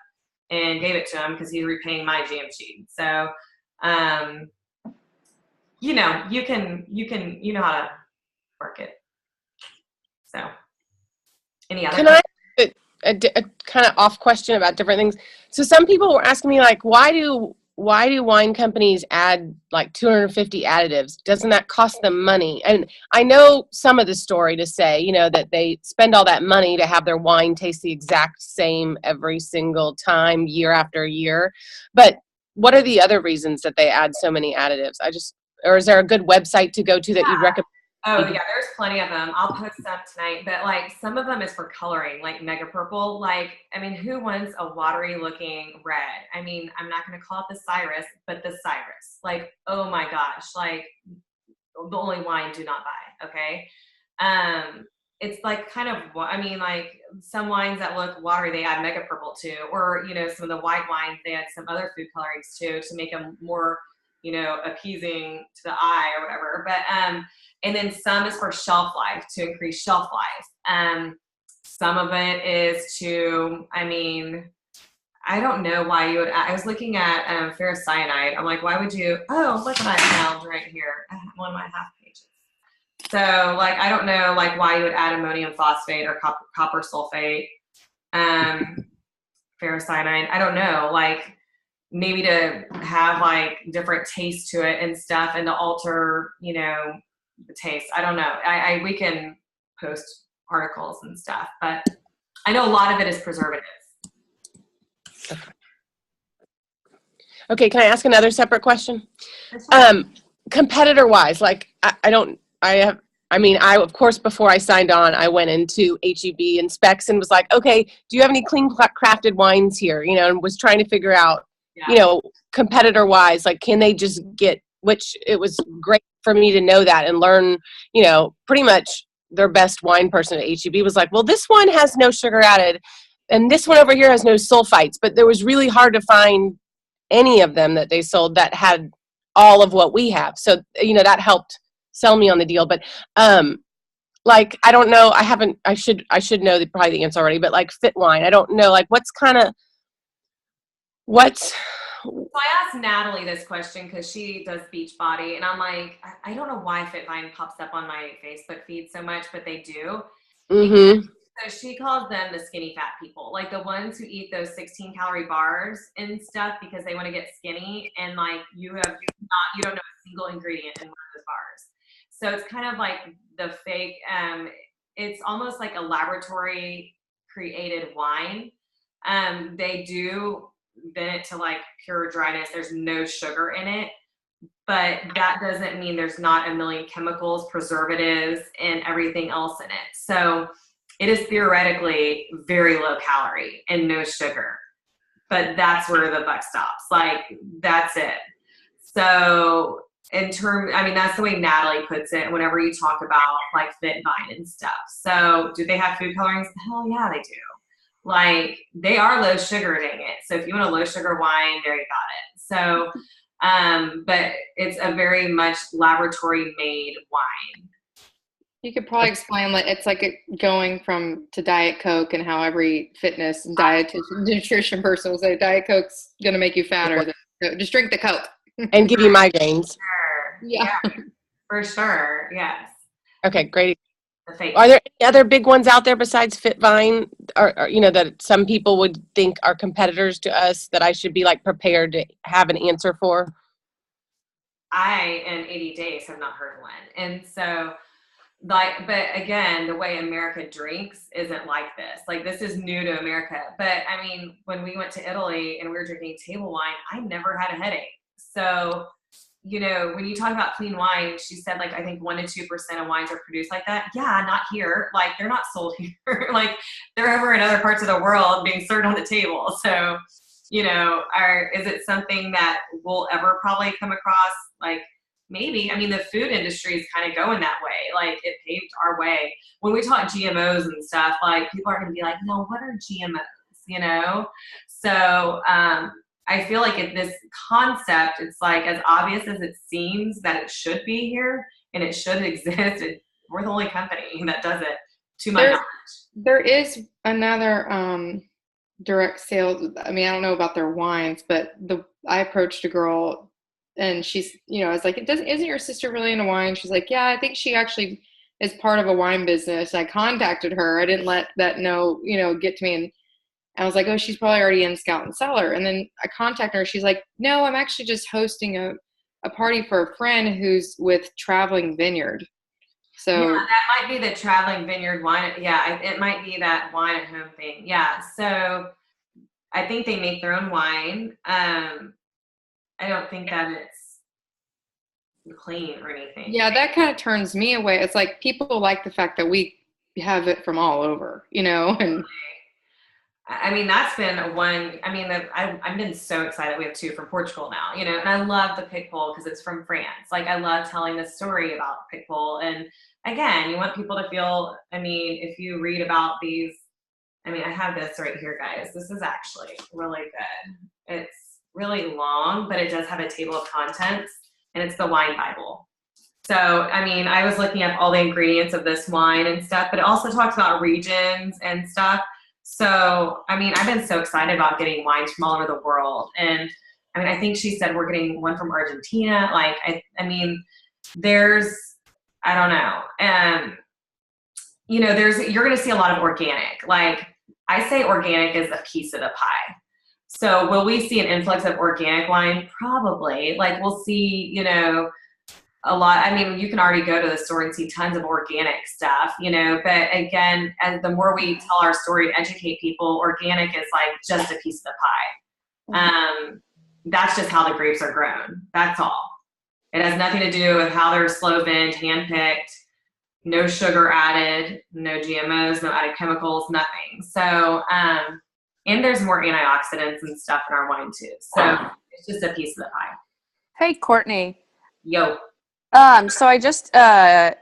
and gave it to him because he's repaying my jam sheet. So, you know, you know how to work it. So. Can I ask a kind of off question about different things? So some people were asking me like, why do wine companies add like 250 additives? Doesn't that cost them money? And I know some of the story to say, you know, that they spend all that money to have their wine taste the exact same every single time, year after year. But what are the other reasons that they add so many additives? Or is there a good website to go to that you'd recommend? Oh yeah, there's plenty of them. I'll post some tonight, but like some of them is for coloring, like Mega Purple. Like, I mean, who wants a watery looking red? I mean, I'm not going to call it the Cyrus, but the Cyrus. Like, oh my gosh, like the only wine do not buy. Okay. It's like kind of, I mean, like some wines that look watery, they add Mega Purple to, or, you know, some of the white wines, they add some other food colorings too, to make them more, you know, appeasing to the eye or whatever. But, and then some is for shelf life, to increase shelf life. Some of it is to, I mean, I don't know why you would, I was looking at ferrocyanide. I'm like, why would you, oh, look at that now right here. I have one of my half pages. So like, I don't know like why you would add ammonium phosphate or copper sulfate, ferrocyanide. I don't know, like maybe to have like different taste to it and stuff and to alter, you know, the taste. I don't know. We can post articles and stuff, but I know a lot of it is preservatives. Okay, can I ask another separate question? Competitor wise, like I of course before I signed on, I went into HEB and Specs and was like, okay, do you have any clean crafted wines here? You know, and was trying to figure out, you know, competitor wise, like can they just get, which it was great for me to know that and learn, you know, pretty much their best wine person at HEB was like, well, this one has no sugar added. and this one over here has no sulfites, but there was really hard to find any of them that they sold that had all of what we have. So, that helped sell me on the deal. But, like, I don't know, I should know probably the answer already, but like Fit Wine, I don't know, like So I asked Natalie this question because she does Beachbody, and I'm like, I don't know why FitVine pops up on my Facebook feed so much, but they do. Mm-hmm. So she calls them the skinny fat people, like the ones who eat those 16-calorie bars and stuff because they want to get skinny, and like you don't know a single ingredient in one of those bars. So it's kind of like the fake. It's almost like a laboratory created wine. They do bend it to like pure dryness. There's no sugar in it, but that doesn't mean there's not a million chemicals, preservatives, and everything else in it. So it is theoretically very low calorie and no sugar, but that's where the buck stops. Like, that's it. So that's the way Natalie puts it whenever you talk about like FitVine and stuff. So do they have food colorings? Hell yeah, they do. Like, they are low sugar, dang it. So if you want a low sugar wine, there you got it. So, but it's a very much laboratory made wine. You could probably explain, like, it's like going to Diet Coke, and how every fitness dietitian, nutrition person will say Diet Coke's going to make you fatter. Just drink the Coke. And give you migraines. Sure. Yeah. For sure. Yes. Okay, great. The fake. Are there any other big ones out there besides FitVine, or that some people would think are competitors to us that I should be like prepared to have an answer for? I, in 80 days, have not heard one. And so, like, but again, the way America drinks isn't like this. Like, this is new to America. But I mean, when we went to Italy and we were drinking table wine, I never had a headache. So, when you talk about clean wine, she said, like, I think 1 to 2% of wines are produced like that. Yeah, not here. Like, they're not sold here. Like, they're over in other parts of the world being served on the table. So, is it something that we'll ever probably come across? Like, maybe. I mean, the food industry is kind of going that way. Like, it paved our way. When we talk GMOs and stuff, like, people are going to be like, no, what are GMOs? So I feel like this concept, it's like as obvious as it seems that it should be here and it should exist. We're the only company that does it, to my knowledge. There is another direct sales. I mean, I don't know about their wines, but I approached a girl, and she's, I was like, isn't your sister really into wine? She's like, yeah, I think she actually is part of a wine business. I contacted her. I didn't let that get to me. And I was like, oh, she's probably already in Scout and Cellar. And then I contacted her. She's like, no, I'm actually just hosting a party for a friend who's with Traveling Vineyard. So yeah, that might be the Traveling Vineyard wine. Yeah, it might be that wine at home thing. Yeah. So I think they make their own wine. I don't think that it's clean or anything. Yeah, that kind of turns me away. It's like people like the fact that we have it from all over, and I mean, that's been one. I mean, I've been so excited. We have 2 from Portugal now, and I love the Picpoul because it's from France. Like, I love telling the story about Picpoul. And again, you want people to feel, I mean, if you read about these, I mean, I have this right here, guys. This is actually really good. It's really long, but it does have a table of contents, and it's the Wine Bible. So, I mean, I was looking up all the ingredients of this wine and stuff, but it also talks about regions and stuff. So, I mean, I've been so excited about getting wines from all over the world. And I mean, I think she said we're getting one from Argentina. Like, I mean, there's, I don't know. You're going to see a lot of organic. Like, I say organic is a piece of the pie. So will we see an influx of organic wine? Probably. Like, we'll see, a lot. I mean, you can already go to the store and see tons of organic stuff, but again, as the more we tell our story and educate people, organic is like just a piece of the pie. That's just how the grapes are grown. That's all. It has nothing to do with how they're slow binned, hand-picked, no sugar added, no GMOs, no added chemicals, nothing. So, and there's more antioxidants and stuff in our wine too. So it's just a piece of the pie. Hey, Courtney. Yo. So I just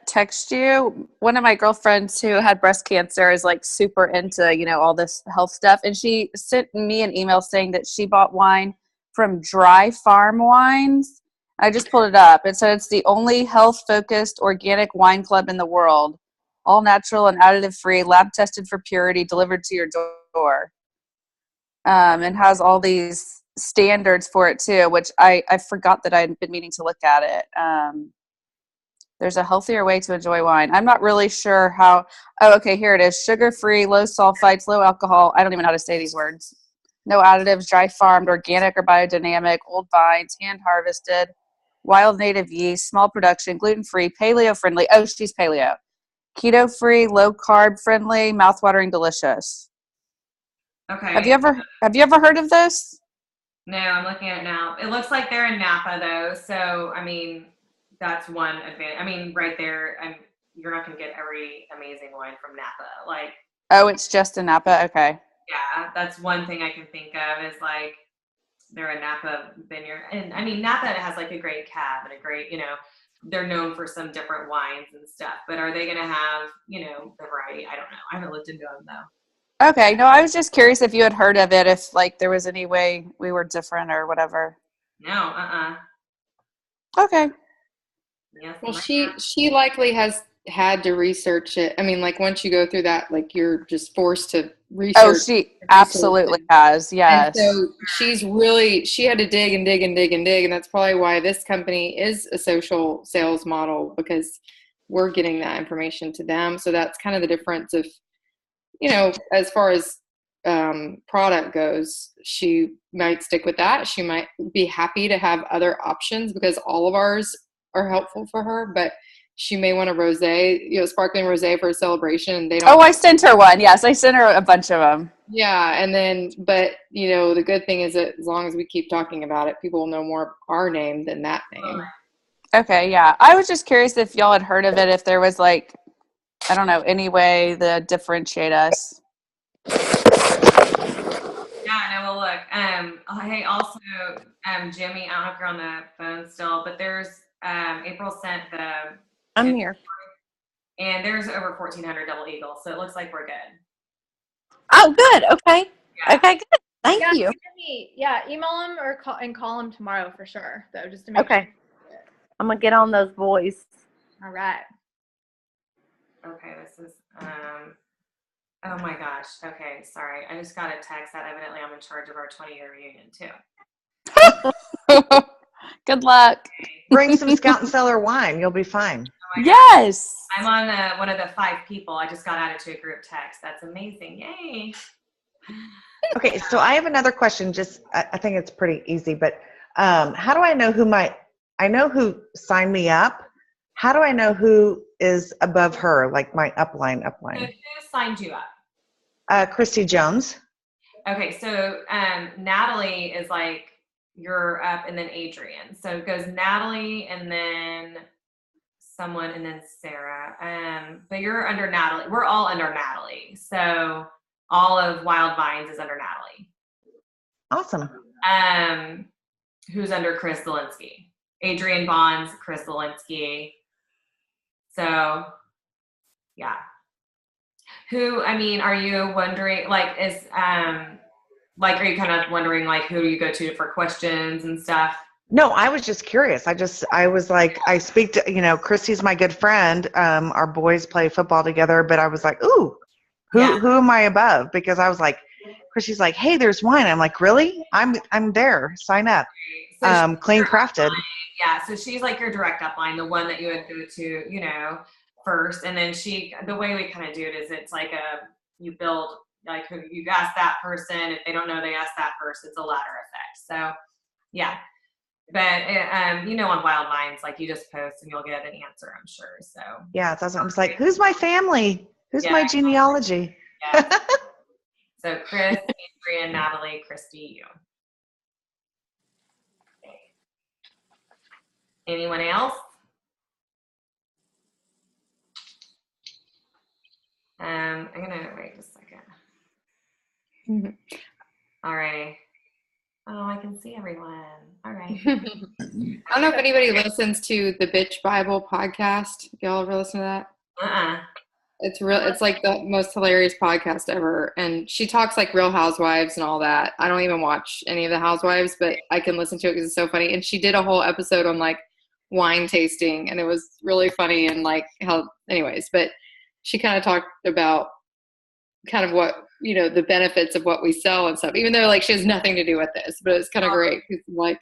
text you. One of my girlfriends who had breast cancer is like super into, all this health stuff. And she sent me an email saying that she bought wine from Dry Farm Wines. I just pulled it up. It said it's the only health-focused organic wine club in the world. All natural and additive-free, lab-tested for purity, delivered to your door. And has all these standards for it too, which I forgot that I'd been meaning to look at it. There's a healthier way to enjoy wine. I'm not really sure how. Oh, okay, here it is. Sugar-free, low sulfites, low alcohol. I don't even know how to say these words. No additives, dry farmed, organic or biodynamic, old vines, hand harvested, wild native yeast, small production, gluten-free, paleo-friendly. Oh, she's paleo. Keto-free, low-carb friendly, mouth-watering, delicious. Okay. Have you ever heard of this? No, I'm looking at it now. It looks like they're in Napa though, so I mean that's one advantage. I mean, right there, you're not gonna get every amazing wine from Napa. Like, Oh, it's just in Napa. Okay. yeah, that's one thing I can think of is like they're a Napa vineyard, and I mean Napa has like a great cab and a great, they're known for some different wines and stuff. But are they gonna have, the variety? I don't know. I haven't looked into them though. Okay. No, I was just curious if you had heard of it, if like there was any way we were different or whatever. No, Okay. Yes. Well, she likely has had to research it. I mean, like once you go through that, like you're just forced to research. Oh, she absolutely has. Yes. And so she had to dig and dig and dig and dig. And that's probably why this company is a social sales model, because we're getting that information to them. So that's kind of the difference of, as far as product goes, she might stick with that. She might be happy to have other options because all of ours are helpful for her, but she may want a rosé, sparkling rosé for a celebration. And they don't. Oh, I sent her one. Yes, I sent her a bunch of them. Yeah, and then, but the good thing is that as long as we keep talking about it, people will know more our name than that name. Okay, yeah. I was just curious if y'all had heard of it, if there was like, I don't know, any way to differentiate us. Yeah, no, well, look, hey, also, Jimmy, I don't know if you're on the phone still, but there's, April sent I'm here. and there's over 1,400 double eagles, so it looks like we're good. Oh, good. Okay. Yeah. Okay, good. Thank Yeah, you. email them or call them tomorrow for sure, though, just to make Okay. sure. I'm going to get on those boys. All right. Okay, this is, oh my gosh. Okay, sorry. I just got a text that evidently I'm in charge of our 20-year reunion too. Good luck. Bring some Scout and Cellar wine. You'll be fine. Oh Yes. I'm on one of the 5 people. I just got added to a group text. That's amazing. Yay. Okay, so I have another question. Just, I think it's pretty easy, but how do I know I know who signed me up. How do I know who is above her, like my upline? So who signed you up? Christy Jones. Okay, so Natalie is like you're up, and then Adrian. So it goes Natalie, and then someone, and then Sarah. But you're under Natalie. We're all under Natalie. So all of Wild Vines is under Natalie. Awesome. Who's under Chris Zielinski? Adrian Bonds, Chris Zielinski. So, yeah. Are you wondering, like, are you kind of wondering, like, who do you go to for questions and stuff? No, I was just curious. I was like, I speak to, Christy's my good friend. Our boys play football together, but I was like, ooh, who am I above? Because I was like, Christy's like, hey, there's wine. I'm like, really? I'm there. Sign up. So Clean crafted. Yeah, so she's like your direct upline, the one that you would go to, first. And then the way we kind of do it is it's like you build, like, who you ask that person. If they don't know, they ask that person. It's a ladder effect. So, yeah. But, on Wild Vines, like, you just post and you'll get an answer, I'm sure. So, yeah, that's what I was like, who's my family? Who's my genealogy? Yeah. So, Chris, Adrian, Natalie, Christy, you. Anyone else? I'm gonna wait a second. All right. Oh, I can see everyone. All right. I don't know if anybody listens to the Bitch Bible podcast. Y'all ever listen to that? It's real. It's like the most hilarious podcast ever. And she talks like Real Housewives and all that. I don't even watch any of the Housewives, but I can listen to it because it's so funny. And she did a whole episode on like wine tasting, and it was really funny and like how, anyways, but she kind of talked about kind of what, you know, the benefits of what we sell and stuff, even though like she has nothing to do with this, but it's kind of great. Like,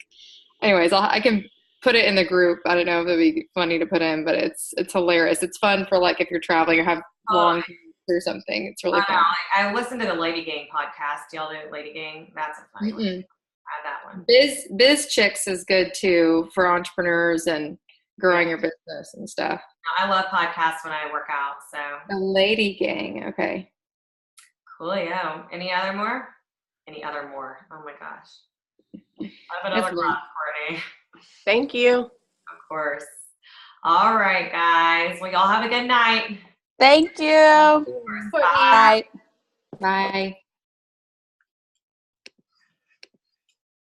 anyways, I can put it in the group. I don't know if it'd be funny to put in, but it's hilarious. It's fun for like if you're traveling or have long or something. It's really fun. I listened to the Lady Gang podcast. Y'all do Lady Gang? That's a funny one. Add that one. Biz Chicks is good too for entrepreneurs and growing your business and stuff. I love podcasts when I work out. So the Lady Gang. Okay. Coolio. Any other more? Oh my gosh. I have another class, Courtney. Thank you. Of course. All right, guys. Well, y'all have a good night. Thank you. Bye. Bye. Bye.